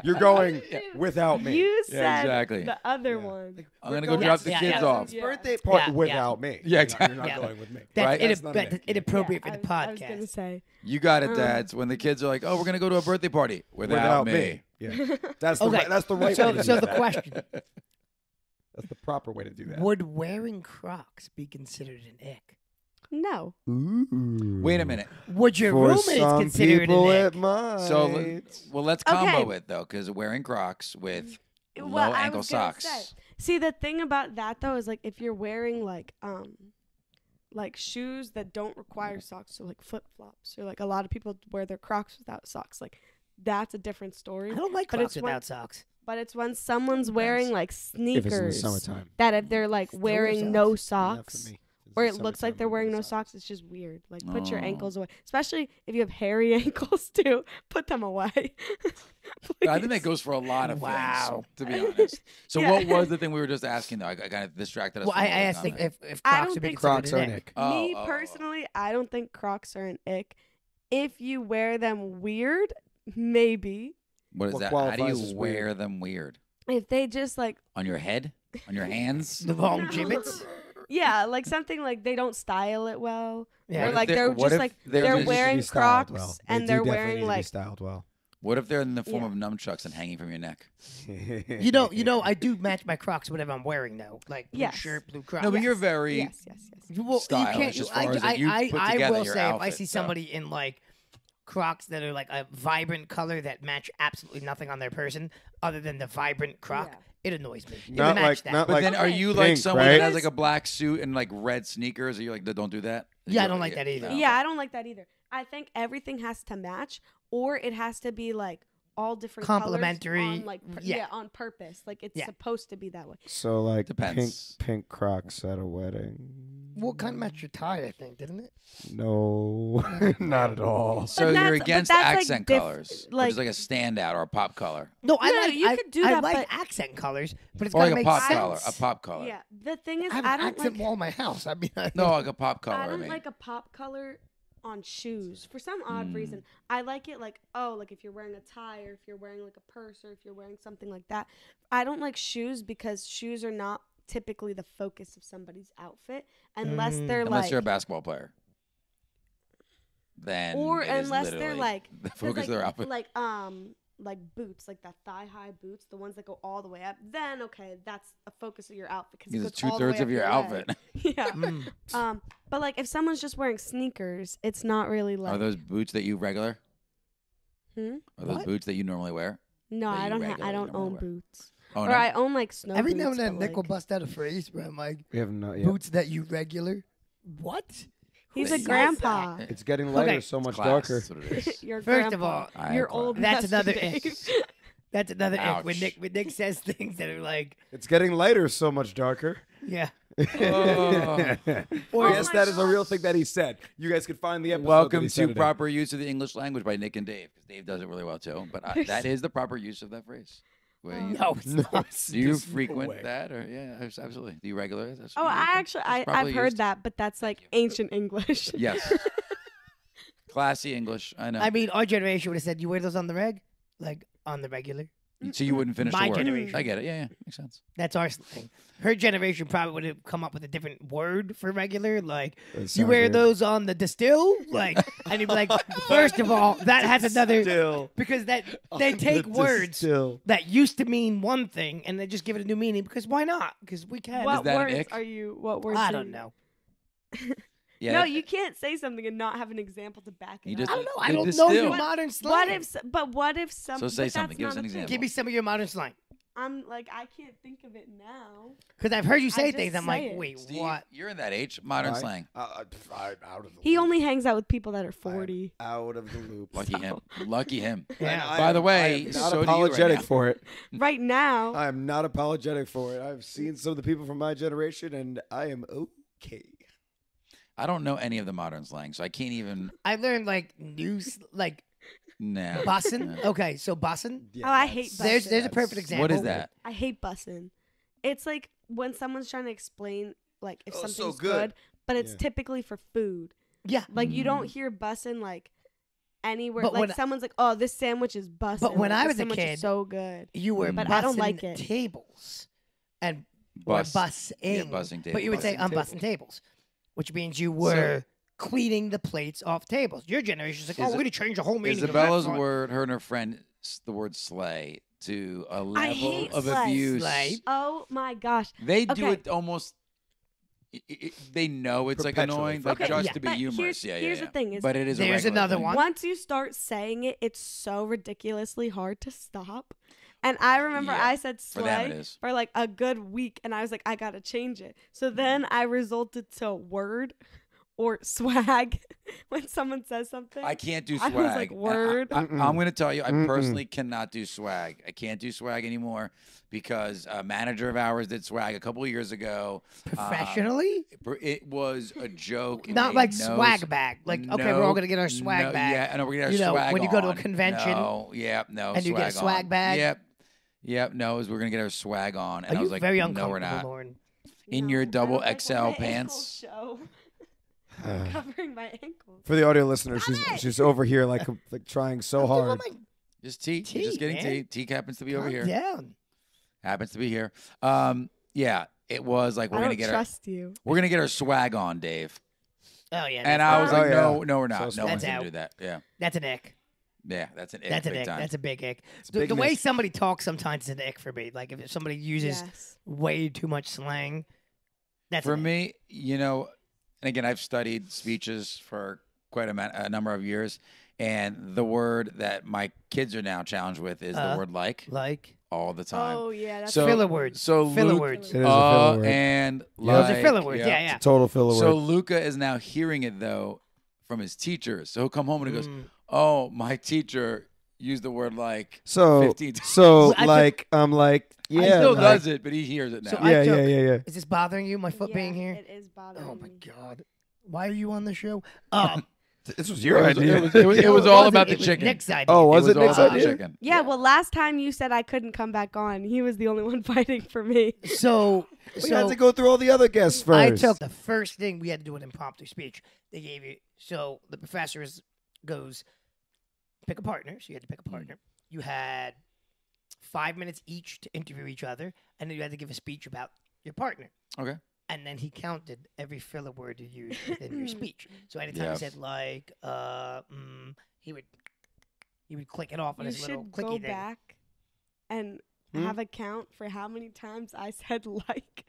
You're going without me. you Yeah, said exactly. the other Yeah. one. I'm gonna We're go drop going- the Yeah, kids yeah. off. Yeah. Birthday party Yeah, yeah. without me. Yeah, You're not Yeah. going with me. That's, Right? That's not an ick. inappropriate Yeah, for the I was gonna podcast. say. You got it, Um, dads. When the kids are like, "Oh, we're gonna go to a birthday party," without me. Yeah, that's the Okay. that's the right way So, to do so the that. question: That's the proper way to do that. would wearing Crocs be considered an ick? No. Ooh. Wait a minute. Would your For roommates some consider it people, an it ick? might. So, well, let's combo Okay. it though, because wearing Crocs with Well, low I ankle was gonna socks. say. See, the thing about that though is like if you're wearing like shoes that don't require socks, so like flip flops, or like a lot of people wear their Crocs without socks. Like that's a different story. I don't like But Crocs it's when- without socks. But it's when someone's wearing like if it's in the sneakers summertime. that if they're like Still wear wearing no Not for socks. me. If it's Or in it the looks like summertime, they're I wearing wear no socks. socks. It's just weird. Like, put your Oh. ankles away. Especially if you have hairy ankles, too. Put them away. I think that Please. goes for a lot of Wow. things, to be honest. So Yeah. what was the thing we were just asking, though? I kind of distracted us. Well, from I what we were asked on there. if I Crocs don't would be think considered Crocs are an an ick. ick. Me, Oh. personally, I don't think Crocs are an ick. If you wear them weird, maybe. What is What that? How do qualifies you as wear weird? them weird? If they just like, On your head? On your hands? The wrong No. gibbets. yeah, like something like they don't style it well. Yeah. Or What like if they're what just if like they're they're just- wearing They need to be styled Crocs well. and They they're do definitely wearing need to be like styled well. What if they're in the form Yeah. of nunchucks and hanging from your neck? You know, I do match my Crocs whatever I'm wearing though. Like blue Yes. shirt, blue Crocs. No, but you're Yes. very... yes. Well, stylish you can't. as far as that you put I together will your say, if I outfit, see so. somebody in like Crocs that are like a vibrant color that match absolutely nothing on their person other than the vibrant Croc, Yeah. it annoys me. It would Not match like- that. not But like then are Okay. you like pink, someone right? that has like a black suit and like red sneakers? Are you like, don't do that? Yeah, I don't like that either. no. Yeah, I don't like that either. I think everything has to match, or it has to be like all different Complementary, colors on, like yeah. on purpose. Like it's Yeah. supposed to be that way. So like Depends. pink Crocs at a wedding. What kind of matched your tie? I think didn't it? No, not at all. So But you're that's- but against that's, like, accent diff- colors, which like- is like a standout or a pop color. No, I No, like. you I, could do I that, like but- accent colors, but it's Or gotta like a make pop sense. color. A pop color. Yeah. The thing is, I have I an don't accent like. wall in my house. I mean, No, like a pop color. I don't mean. like a pop color on shoes for some odd Mm. reason. I like it like like if you're wearing a tie or if you're wearing like a purse or if you're wearing something like that. I don't like shoes because shoes are not typically the focus of somebody's outfit unless they're Unless like you're a basketball player. Then or it is unless they're literally like the 'cause, focus like, of their outfit. like boots, like that thigh high boots, the ones that go all the way up. Then okay, that's a focus of your outfit because Because it it's goes all the way 2/3 of up your leg. outfit. Yeah. Mm. But like if someone's just wearing sneakers, it's not really like Are those boots that you regular? Hmm? Are those What? boots that you normally wear? No, that I you don't. regularly I don't normally own wear? boots, Oh or no. I own like snow Every boots. now and then, but, Nick will like, bust out a phrase where I'm like, We have not yet. "Boots that you regular." What? he's Who a says grandpa. that? It's getting lighter, Okay. so It's much class, darker. that's what it is. Your First of grandpa. all, I You're am old. That's Master another Dave. ick. That's another ick when Ouch. Nick says things that are like, It's getting lighter, so much darker. yeah. Oh. Or yes, my that is a real gosh. thing that he said. You guys can find the episode. that Welcome he said to it in. proper use of the English language by Nick and Dave, because Dave does it really well too. But that is the proper use of that phrase. Where you- No, it's No, not. it's do you just no frequent way. that, or yeah, absolutely? Do you regular? That's Oh, I actually, I've probably heard used. that, but that's like you. ancient English. Yes. Classy English. I know. I mean, our generation would have said, "You wear those on the reg, like on the regular." So you wouldn't finish My the word. generation. I get it. Yeah, makes sense. That's our slang. Her generation probably would have come up with a different word for regular, like That you sounds wear weird. those on the distill, like, and you'd be like, first of all, that has another Still. because that they On take the words distill. that used to mean one thing and they just give it a new meaning because why not? Because we can. What that an words ick? are you? What words? I are don't you- know. Yeah. No, that- you can't say something and not have an example to back it You up. just- I don't know. I The don't know your distill. modern slang. What if? But what if some? So say but that's something. Give us not an a thing. example. Give me some of your modern slang. I'm like I can't think of it now. Because I've heard you I say just things. I'm say like, it. wait, Steve, what? You're in that age. Modern I- slang. I'm out of the He loop. only hangs out with people that are I'm 40. out of the loop. Lucky him. Lucky him. Yeah. I By the am- way, I am not so do you right apologetic now. for it. Right now, I am not apologetic for it. I've seen some of the people from my generation, and I am okay. I don't know any of the modern slang, so I can't even. I learned like like Nah. bussin'. Okay, so bussin'. Yeah, Oh, I hate that's- There's a perfect that's- example. What is that? I hate bussin'. It's like when someone's trying to explain like if Oh, so something's good. good, but it's Yeah. typically for food. Yeah. Like you don't Mm. hear bussin' like anywhere. But Like when- someone's like, "Oh, this sandwich is bussin'." But when like, I this was a sandwich is kid- so good. You were But I don't bussing like it. tables and Bus. or bussing. Yeah, bussing But you would tables. say Bussing I'm tables. bussing tables, which means you were cleaning the plates off tables. Your generation's like, oh, we're gonna change the whole meaning. Isabella's of that word, her and her friend, the word slay to a level hate of slay. abuse. Slay. Oh my gosh. They do Okay. it almost they know it's like Perpetually annoying, like Okay, just yeah. to be But humorous. here's the thing is, but it is. A There's regular another thing. one. once you start saying it, it's so ridiculously hard to stop. And I remember Yeah, I said for them it slay is. for like a good week, and I was like, I gotta change it. So then I resulted to word or swag when someone says something. I can't do I swag. was like, And word. I'm going to tell you, I personally cannot do swag. I can't do swag anymore because a manager of ours did swag a couple of years ago. Professionally? It was a joke. It Not made like no swag s- bag. Like, okay, we're all gonna get our swag no, bag. Yeah, I know we're gonna get You our know, swag when you go to a on. convention No, and you get a swag on. bag? Yep, no, we're gonna get our swag on. And Are I you was like, very no, we're uncomfortable, not. Lauren? In No, your I double don't like when XL my pants. ankles show. Covering my ankles. For the audio listener, she's over here like trying so hard. Just T. You're just getting man. T. T happens to be over here. Down. Happens to be here. Yeah, it was like I we're gonna don't get trust you. we're gonna get our swag on, Dave. Oh yeah. And that's- I was Oh, like, yeah. no, we're not. So no smart. one's That's gonna out. do that. Yeah, that's an ick. yeah, that's an ick. That's an big ick. time. That's a big ick. a The, big the way nick. somebody talks sometimes is an ick for me. Like if somebody uses Yes. way too much slang, that's For an ick. me, you know, and again, I've studied speeches for quite a number of years, and the word that my kids are now challenged with is the word like Like all the time. Oh yeah, that's So- filler words. So filler Luke, words. It is a filler word. and Yeah. like, Those are filler words. Yeah, yeah. Total filler So word. Luca is now hearing it though from his teachers. So he'll come home and he goes, Mm. "Oh, my teacher used the word like So 15 times." so I like I'm like He yeah. still like- does it, but he hears it now. So I Yeah, took- yeah, yeah, yeah. Is this bothering you? My foot Yeah, being here? It is bothering Oh my me. god. Why are you on the show? This was your it was, idea. it was No, all wasn't. about the It was chicken. Nick's idea. Oh, was it it was Nick's all about idea? chicken. Yeah, well, last time you said I couldn't come back on. He was the only one fighting for me. So, We had to go through all the other guests first. I took the first thing we had to do an impromptu speech. They gave you so the professor goes pick a partner. So you had to pick a partner. You had 5 minutes each to interview each other, and then you had to give a speech about your partner. Okay. And then he counted every filler word you used within your speech. So anytime Yes. he said like, he would click it off on You his little should clicky go thing. back and Hmm? have a count for how many times I said like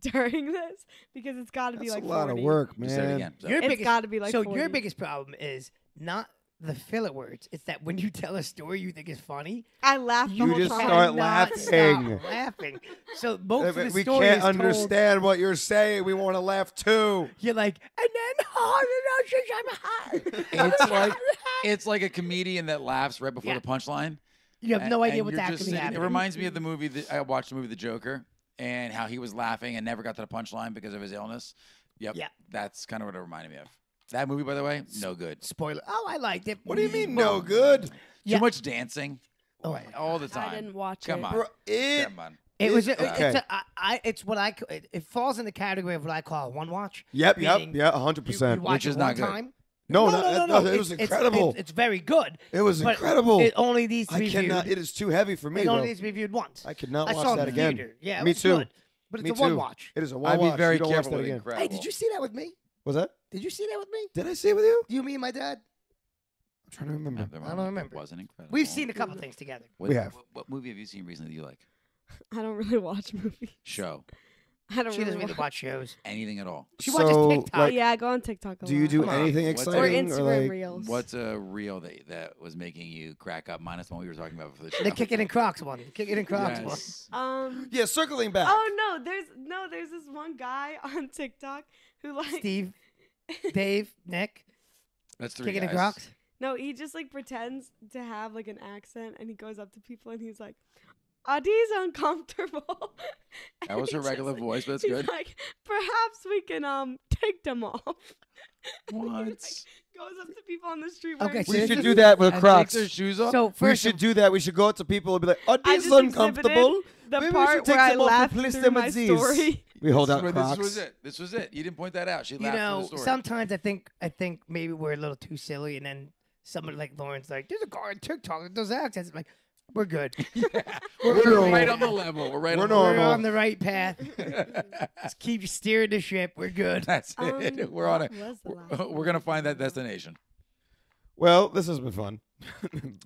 during this because it's got to be That's like a lot 40. of work, Just say it man. again. So- Your It's biggest- got to be like so 40. your biggest problem is not the filler words. It's that when you tell a story you think is funny, I laughed the You whole just time. start cannot laughing. stop laughing. So most of the We story can't is told- understand what you're saying. We want to laugh too. You're like, and then It's like it's like a comedian that laughs right before Yeah. the punchline. you have no idea and what's you're just actually sitting- happening. It reminds me of the movie. I watched the movie The Joker, and how he was laughing and never got to the punchline because of his illness. Yep. Yeah. That's kind of what it reminded me of. That movie, by the way, no good. Spoiler. Oh, I liked it. What do you mean no good? Yeah. Too much dancing. Oh, All the time. I didn't watch Come it. on. Bro, Come on. It was. Okay. It's what I. It falls in the category of what I call a one watch. Yep, Meaning yeah, You 100%. watch Which it is one not good. time. No, no. it was It's- incredible. It's very good. It was but incredible. It only needs to I be cannot. viewed. It is too heavy for me, It bro. only needs to be viewed once. I could not I watch saw it that in the again. theater. Yeah, it Me was too. good. But Me it's too. a one watch. It is a one I'd watch. be very You don't watch careful that with again. incredible. Hey, did you see that with me? Was that? Did you see that with me? Did I see it with you? You, me, and my dad. I'm trying to remember. I don't remember. It wasn't incredible. We've seen a couple things together. What, We have. What movie have you seen recently that you like? I don't really watch movies. Show. I don't She really doesn't really watch. watch shows. Anything at all. She watches So, TikTok. like, Yeah, I go on TikTok a Do you lot. do Come on. anything What's or exciting? Instagram like, Reels. What's a reel that was making you crack up minus one we were talking about for the show? The Kickin and Crocs one. Kickin and Crocs one. Yes. Yeah, circling back. Oh no, there's this one guy on TikTok who like Steve, Dave, Nick, That's three Kickin and guys. Crocs. no, he just like pretends to have like an accent and he goes up to people and he's like, "Are these uncomfortable?" That was her And he regular just, voice, but that's he's good. like, "Perhaps we can take them off." And he, What? like, goes up to people on the street. Okay, wearing so We this should is- do that with And Crocs. take their shoes off? So We first, should do that. We should go up to people and be like, "Are I these just uncomfortable?" the Maybe we part should take where I them off and laughed replace through them my with these. story. We hold This out was- Crocs. This was it. This was it. You didn't point that out. She you laughed know, through the story. sometimes I think maybe we're a little too silly, and then somebody like Lauren's like, "There's a guy on TikTok that does accents." Like, we're good. We're right on the level. We're right We're on the We're normal. on the right path. Just keep steering the ship. We're good. That's it. We're on it. What was the last We're gonna find that destination. Well, this has been fun.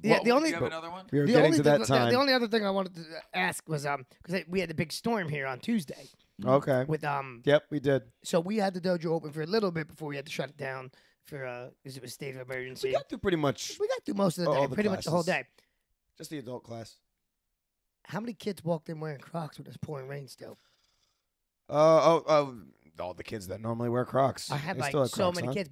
Yeah, What- the only you have another one? We are the getting only to thing- that time. The only other thing I wanted to ask was because we had the big storm here on Tuesday. Okay. with Yep, we did. So we had the dojo open for a little bit before we had to shut it down for because it was state of emergency. We got through pretty much We got through most of the all day, the pretty much the whole classes. day. just the adult class. How many kids walked in wearing Crocs when it's pouring rain still? All the kids that normally wear Crocs. I had They like still have so Crocs many on. kids,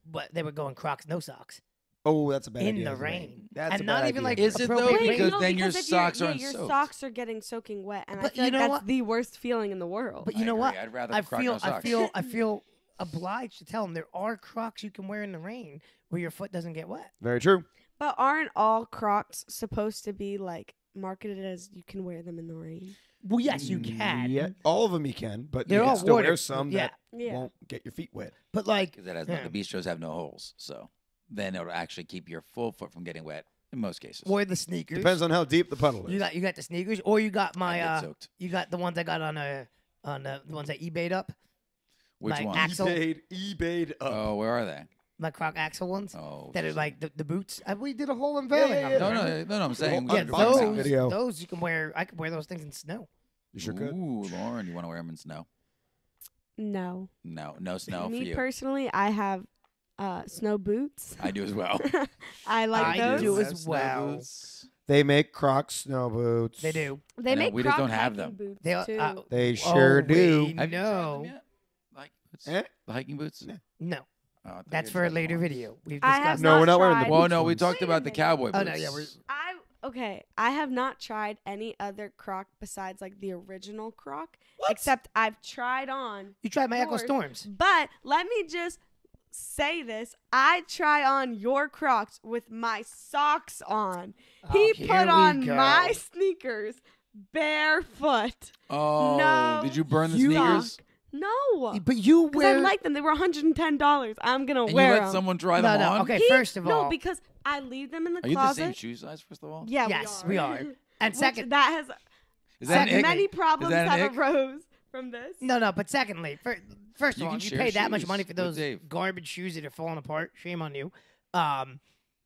but they were going Crocs, no socks, Oh, that's a bad in idea. the isn't it? rain, That's and a not bad even idea. like Is it though? appropriate Wait, rain. because then your if socks your, aren't your soaked. socks are getting soaking wet, and I But feel you like know that's what? the worst feeling in the world. But you I know agree. what? I'd rather I Croc feel, no I socks. feel, I feel obliged to tell them there are Crocs you can wear in the rain where your foot doesn't get wet. Very true. But aren't all Crocs supposed to be like marketed as you can wear them in the rain? Well, yes, you can. Yeah, all of them you can, but They're you can all still wear water- some yeah. that Yeah. won't get your feet wet. But like, Because that has yeah. the bistros have no holes, so then it'll actually keep your full foot from getting wet in most cases. or the sneakers. Depends on how deep the puddle is. You got the sneakers, or you got I my get soaked. you got the ones I got on the ones I eBayed up, Which like one? Axel, eBayed up. Oh, where are they? my Croc Axel ones Oh, that are shit. like the boots. We did a whole unveiling yeah, of yeah. them. No, I'm saying. Well, Yeah, unboxing those video. those you can wear. I could wear those things in snow. You sure could. Ooh, Lauren, you want to wear them in snow? No. No snow for Me you. personally, I have snow boots. I do as well. I like I those. do as well. They make Crocs snow boots. They do. They I know, make we just Croc don't have hiking them. boots They too. They sure do. wait, Have you tried no, them yet? The hiking boots? Eh? The hiking boots? No. no. Oh, I thought That's you for a tried them later once. video. We've I have discussed. No, not we're not wearing the tried- boots. Well, no, we ones. talked Wait a about the minute. cowboy boots. Oh no, yeah, we're I have not tried any other Croc besides like the original Croc. What? Except I've tried on. you tried my Echo yours. Storms. But let me just say this. I try on your Crocs with my socks on. He Oh, here put we on go. my sneakers barefoot. Oh, No, did you burn the you sneakers? Suck. No. But you Because I wear. like them. They were $110. I'm going to And you wear let them. someone try No, them no, on? okay. First of all, No, because I leave them in the Are you the closet. same shoe size, first of all? Yeah, yes, we are. And Which second, that has Is that an ick? many problems that an have ick? arose from this. no. But secondly, first You of all, can if you share pay that much shoes money for with those Dave. garbage shoes that are falling apart, shame on you.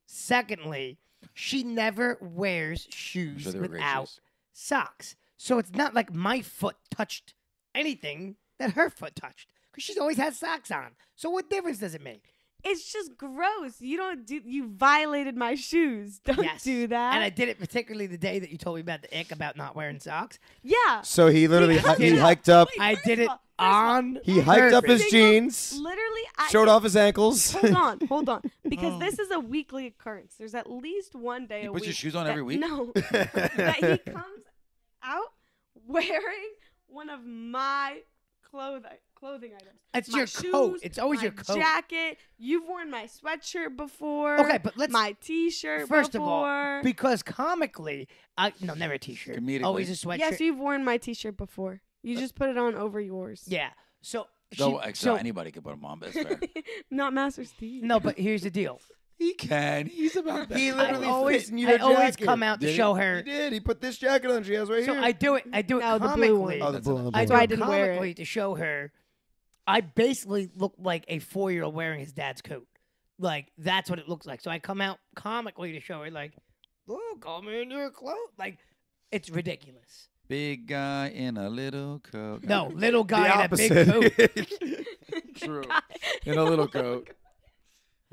Secondly, she never wears I'm shoes sure they were great without shoes. socks. So it's not like my foot touched anything that her foot touched because she's always had socks on. So what difference does it make? It's just gross. You violated my shoes. Don't Yes. do that. And I did it particularly the day that you told me about the ick about not wearing socks. yeah. So he literally Because- he Yeah. hiked up. I First did of it all- first of all, on. He hiked up his purpose. jeans, Literally, showed off his ankles. Hold on, because this is a weekly occurrence. There's at least one day He a puts week. your shoes on that- every week? No, that he comes out wearing one of my clothing items. It's My your shoes, coat. It's always my your coat. jacket. You've worn my sweatshirt before. Okay, but let's my T-shirt first before. of all, because comically, never a t-shirt. Comedically. Always a sweatshirt. Yes, you've worn my T-shirt before. You just put it on over yours. Yeah. So No, so anybody could put them on, but it's fair. Not Master Steve. no, but here's the deal. He can. He's about that. He literally I always, fit in your I always jacket. come out to Did he? show He her. did. He put this jacket on. She has right So here. I do it No, the blue comically. one. Oh, the blue one. The blue I one. do So I it didn't wear it. comically to show her. I basically look like a 4-year-old wearing his dad's coat. Like that's what it looks like. So I come out comically to show her, like, look, I'm in your clothes. Like, it's ridiculous. Big guy in a little coat. No, little The guy in a big opposite. coat. True. In a little coat.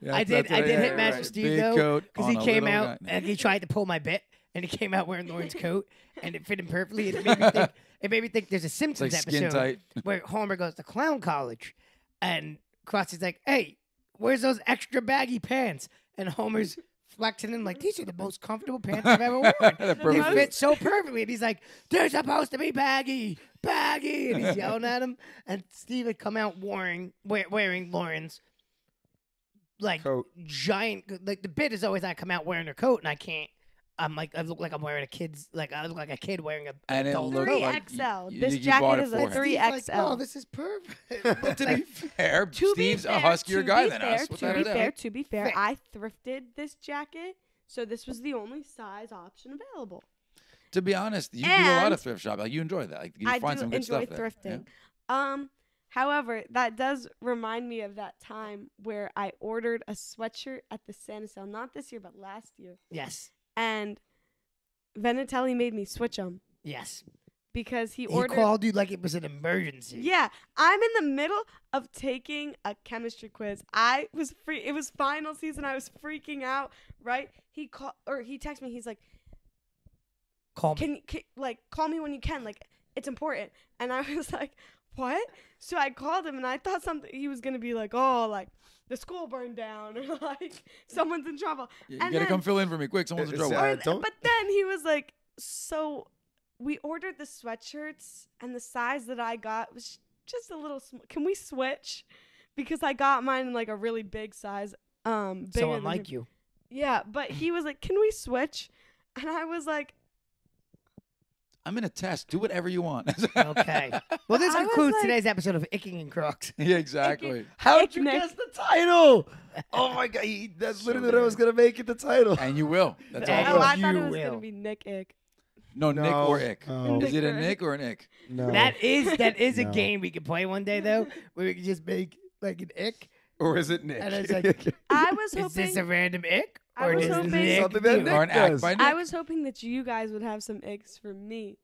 Yeah, I did that's what hit yeah, Master right. Steve Big though, coat because on he a came little out guy. and he tried to pull my bit, and he came out wearing Lauren's coat, and it fit him perfectly. And it made me think there's a It's Simpsons like skin episode tight. where Homer goes to clown college, and Krusty's like, "Hey, where's those extra baggy pants?" And Homer's flexing him like, "These are the most comfortable pants I've ever worn. They're They perfect. fit so perfectly." And he's like, "They're supposed to be baggy, baggy," and he's yelling at him. And Steve had come out wearing Lauren's like Coat. giant. Like the bit is always I come out wearing her coat, and I can't. I'm like I look like I'm wearing a kid's. Like I look like a kid wearing a. And it adult looked coat. like 3XL. you- This you bought jacket it is for a him. 3XL. Steve's like, oh, this is perfect. Well, to be fair, To be Steve's a fair, huskier to guy be than fair, us. Without a doubt. To be fair, Fair. I thrifted this jacket, so this was the only size option available. To be honest, you do a lot And of thrift shopping. Like you enjoy that. Like you I find do some good enjoy stuff there. thrifting. However, that does remind me of that time where I ordered a sweatshirt at the Santa sale, not this year, but last year, Yes, and Venatelli made me switch them yes. because he He ordered. called you like it was an emergency. Yeah, I'm in the middle of taking a chemistry quiz. I was free. It was final season. I was freaking out. Right? He texted me. He's like, Call me. call me when you can. Like, it's important. And I was like, what? So I called him, and I thought he was gonna be like, oh, like the school burned down, or like someone's in trouble. You And gotta then- come fill in for me quick. Someone's in It's, trouble. don't- But then he was like, so we ordered the sweatshirts, and the size that I got was just a little can we switch? Because I got mine in like a really big size. Bigger So than unlike him. you. Yeah, but he was like, can we switch? And I was like, I'm in a test. Do whatever you want. Okay. Well, this I was concludes like- today's episode of Icking and Crocs. Yeah, exactly. How'd you Nick. guess the title? Oh my god, that's So literally what I was good. gonna make it the title. And you will. That's And all. oh, I you thought it was will. gonna be Nick Ick. No, Nick No. or Ick. Oh. Is it a Nick or Nick or an Ick? No. That is a No. game we could play one day though, where we could just make like an ick. Or is it Nick? And it's like, I was is this a hoping. random ick? I Or was is hoping- this Something that Nick Or an act does. by Nick? I was hoping that you guys would have some icks for me,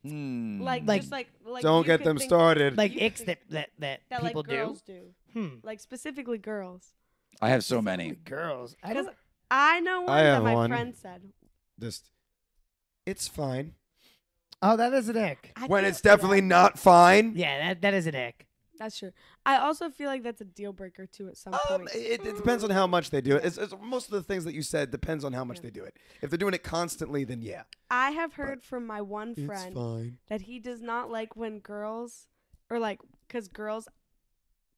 like Like- just like Don't you get could them think started. like You icks think- that that people like girls do, do? like specifically girls. I have so many. Girls. I Because don't. I know one I that have my one. friend said. Just, it's fine. Oh, that is an ick. I When feel- it's definitely not fine. Yeah, that is an ick. That's true. I also feel like that's a deal breaker too at some point. It depends on how much they do it. It's most of the things that you said depends on how much Yeah. they do it. If they're doing it constantly, then yeah. I have heard from my one It's friend fine. that he does not like when girls, or like, because girls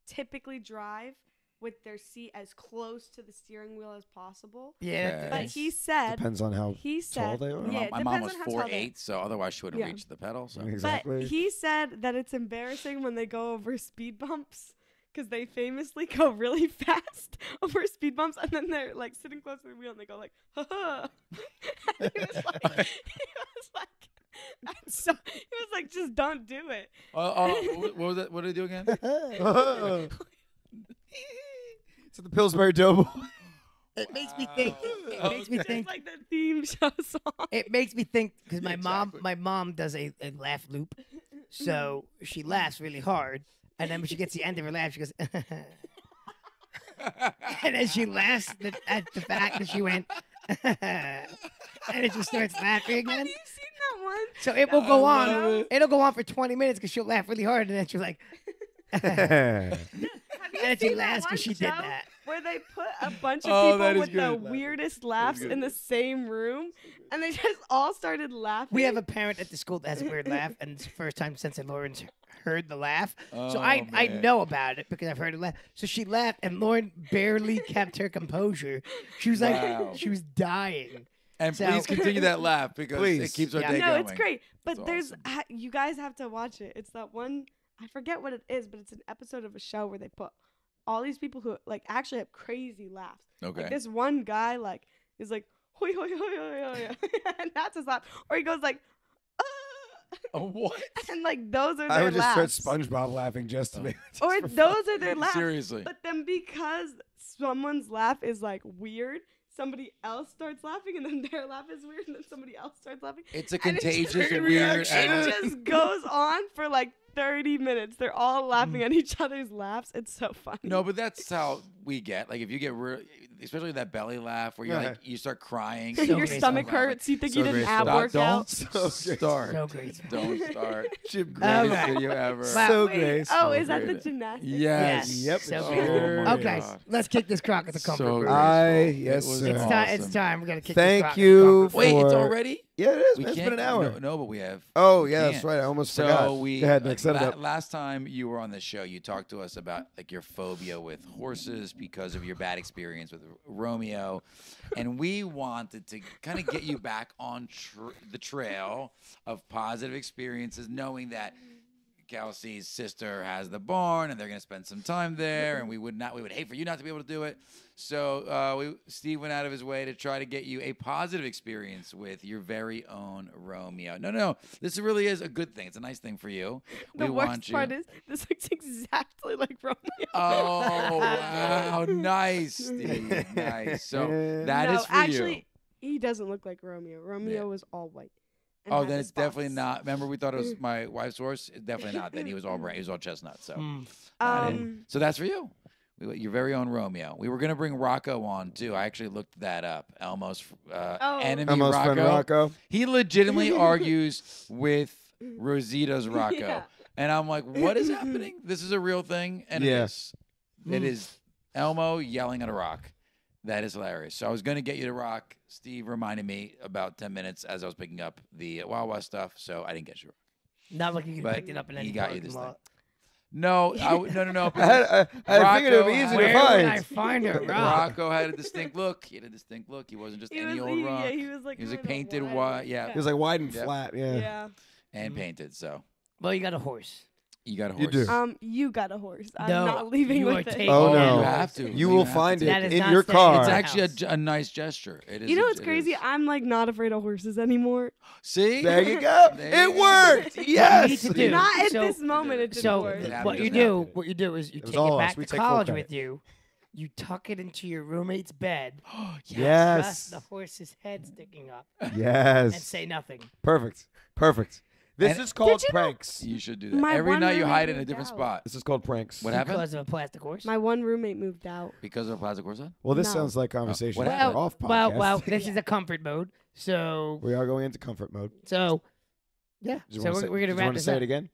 typically drive with their seat as close to the steering wheel as possible. Yeah. Okay. But he said, Depends on how he tall said, they are. yeah, it My mom depends was on how tall they are. 4'8", so otherwise she wouldn't Yeah. reach the pedal. So Exactly. But he said that it's embarrassing when they go over speed bumps because they famously go really fast over speed bumps, and then they're like sitting close to the wheel and they go like, ha ha. And he was like, that's so, he was like, just don't do it. what was that? What did he do again? So the Pillsbury Doughboy. It makes me think. It makes me Just think. like the theme show song. It makes me think because my Exactly. mom does a laugh loop, so she laughs really hard, and then when she gets to the end of her laugh, she goes, and then she laughs at the fact that she went, and it just starts laughing Have again. you seen that one? So it will go I on. love it. It'll go on for 20 minutes because she'll laugh really hard, and then she's like, Have you and then she seen that laughs one because she show did that. where they put a bunch of Oh, that people is with the good. weirdest laughs good. in the same room, and they just all started laughing? We have a parent at the school that has a weird laugh, and it's the first time since Lauren's heard the laugh. So Oh, I man. know about it because I've heard it laugh. So she laughed, and Lauren barely kept her composure. She was like, Wow. she was dying. And So- please continue that laugh because Please. it keeps our Yeah. day No, going. it's great. But It's there's awesome. you guys have to watch it. It's that one, I forget what it is, but it's an episode of a show where they put all these people who like actually have crazy laughs. Okay. Like this one guy like is like hoi hoi hoi hoi hoi, and that's his laugh. Or he goes like, Oh, what? and like those are their I would just laughs. start SpongeBob laughing just to make. just Or for fun. those are their laughs. Seriously. But then because someone's laugh is like weird, somebody else starts laughing, and then their laugh is weird, and then somebody else starts laughing. It's a And it's just- contagious, chain weird. reaction. and- It just goes on for like 30 minutes. They're all laughing at each other's laughs. It's so funny. No, but that's how we get. Like if you get especially that belly laugh where you Yeah. like you start crying. So Your graceful. stomach hurts. You think So you did an graceful. ab Stop, workout. don't So start. So graceful. Don't start. Jim Okay. Grease. Video ever. Wow. So Wait, graceful. oh, is that the Great. gymnastics? Yes. Yep. So it graceful. sure Okay, is. let's kick this crock at the comfort So room. graceful. Yes, It was sir. It's awesome. time. It's time. We're gonna kick. Thank this crock you At the comfort room. Wait, it's for- already? Yeah, it is. We Man. It's can't- been an hour. No, but we have. Oh We yeah, that's can't. right. I almost So forgot. we Go ahead, Nick. Set it up. last time you were on the show, you talked to us about like your phobia with horses because of your bad experience with Romeo, and we wanted to kind of get you back on the trail of positive experiences, knowing that Kelsey's sister has the barn and they're going to spend some time there, and we would hate for you not to be able to do it. So Steve went out of his way to try to get you a positive experience with your very own Romeo. No, this really is a good thing. It's a nice thing for you. The we worst want you. part is this looks exactly like Romeo. Oh wow, nice, Steve, nice. So that is no, for actually, you. he doesn't look like Romeo. Romeo was all white. and Oh, had then the it's definitely spots. not. Remember, we thought it was my wife's horse. It's definitely not. Then he was all brown. He was all chestnut. So, Mm. so that's for you. Your very own Romeo. We were gonna bring Rocco on too. I actually looked that up. Elmo's enemy Almost friend Rocco. He legitimately argues with Rosita's Rocco, Yeah. and I'm like, what is happening? This is a real thing, and Yeah. it is. It is Elmo yelling at a rock. That is hilarious. So I was going to get you to rock. Steve reminded me about 10 minutes as I was picking up the Wild West stuff, so I didn't get you rock. Not like you could But pick it up in any he got you parking this lot. No, no. I figured it'd be easy Where to would I find. find her, Rob? Rocco had a distinct look. He had a distinct look. He wasn't just any old rock. Yeah, he was like He was like kinda painted wide. white. Yeah, It was like wide and Yep. flat. Yeah. Yeah. and painted. So Well, you got a horse. you got a You horse. do. You got a horse. I'm No, not leaving you are with it. taking Oh, it. no. You have to. You will have find to. it That is in not your staying in car. It's the actually house. a nice gesture. It is. You know what's it crazy? is. I'm like not afraid of horses anymore. See, There you go. There you It go. worked. What Yes. you need to do. Not at So- this moment. It didn't So work. It happened what you just do, now. what you do is you It was take all it us. back We to take full college credit. with you. You tuck it into your roommate's bed. Yes. Trust the horse's head sticking up and Yes. say nothing. Perfect. Perfect. This And- is called Did you know- pranks. You should do that. My Every one night you roommate hide in a moved different out. spot. This is called pranks. What happened? Because of a plastic horse. My one roommate moved out. Because of a plastic horse head? Well, this No. sounds like conversation what for happened? off podcast. well, this is a comfort mode. So, We are going into comfort mode. yeah. Did you So wanna say- we're gonna did you wrap wanna this say up. it again?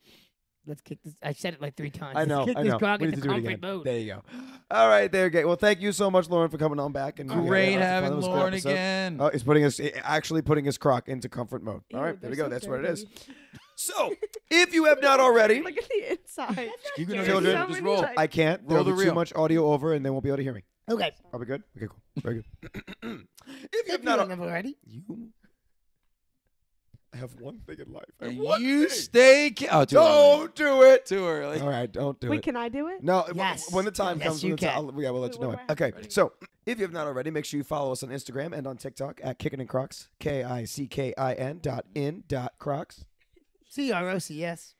Let's kick this. I said it like 3 times. I know. Let's kick I this know. Croc We need into to do it comfort again. mode. There you go. All right, there you go. Well, thank you so much, Lauren, for coming on back. And Great that was having fun. It was a good Lauren episode. again. Oh, he's putting us actually putting his croc into comfort mode. All Ew, right, there we they're go. so That's what it is. dirty. So, if you have not already, Look at the inside. You can There's Children, so just many roll. types. I can't. Roll There'll the be too reel. much audio over, and they won't be able to hear me. Okay. Are we good? Okay, cool. Very good. if you If have you not, haven't already. you have one thing in life. I have And one you thing. stay. Oh, too early. Don't do it. Too early. All right, don't do Wait, it. can I do it? No, Yes. when the time Yes, comes, you when the time, can. we'll let you know Wait, it. what Okay, Ready? so if you have not already, make sure you follow us on Instagram and on TikTok at Kickin and Crocs, KICKIN.in.crocs. CROCS.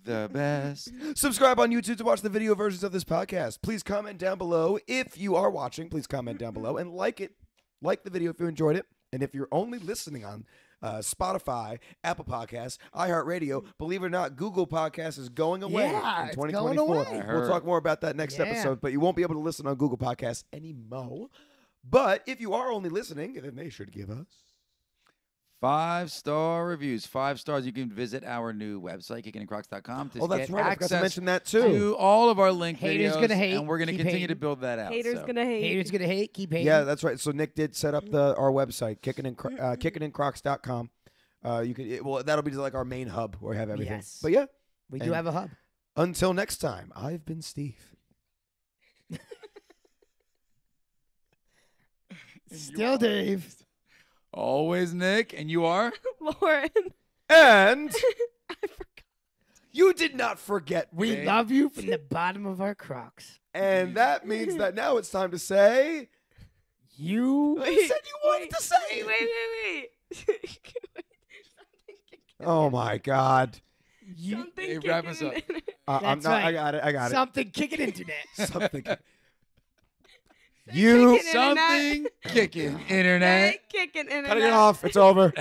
The best. Subscribe on YouTube to watch the video versions of this podcast. Please comment down below if you are watching. Please comment down below and like it. Like the video if you enjoyed it. And if you're only listening on Spotify, Apple Podcasts, iHeartRadio, believe it or not, Google Podcasts is going away Yeah, in it's going 2024. away. I We'll heard. talk more about that next Yeah. episode, but you won't be able to listen on Google Podcasts anymore. But if you are only listening, then they should give us 5-star reviews. 5 stars. You can visit our new website, kickinandcrocs.com, to Oh, that's get right. I forgot to access mention that too. to all of our link Haters videos. gonna hate, and we're going to keep continue to hating. build that out. Haters so. gonna hate. Haters gonna hate. Keep hating. Yeah, that's right. So Nick did set up our website, kickinandcrocs.com. You can well, that'll be like our main hub where we have everything. Yes. But yeah, We do And- have a hub. until next time, I've been Steve. Still Dave. Always Nick. And you are? Lauren. And I forgot. you did not forget We me. love you from the bottom of our Crocs. And that means that now it's time to say You. you said you wanted to say. Wait. Oh my God. You. Something Hey, wrap us up. kicking. I'm That's not. I right. got it. I got it. Something kicking internet. Something. You Kicking internet. Something kicking internet. Kicking internet. cutting it off. It's over.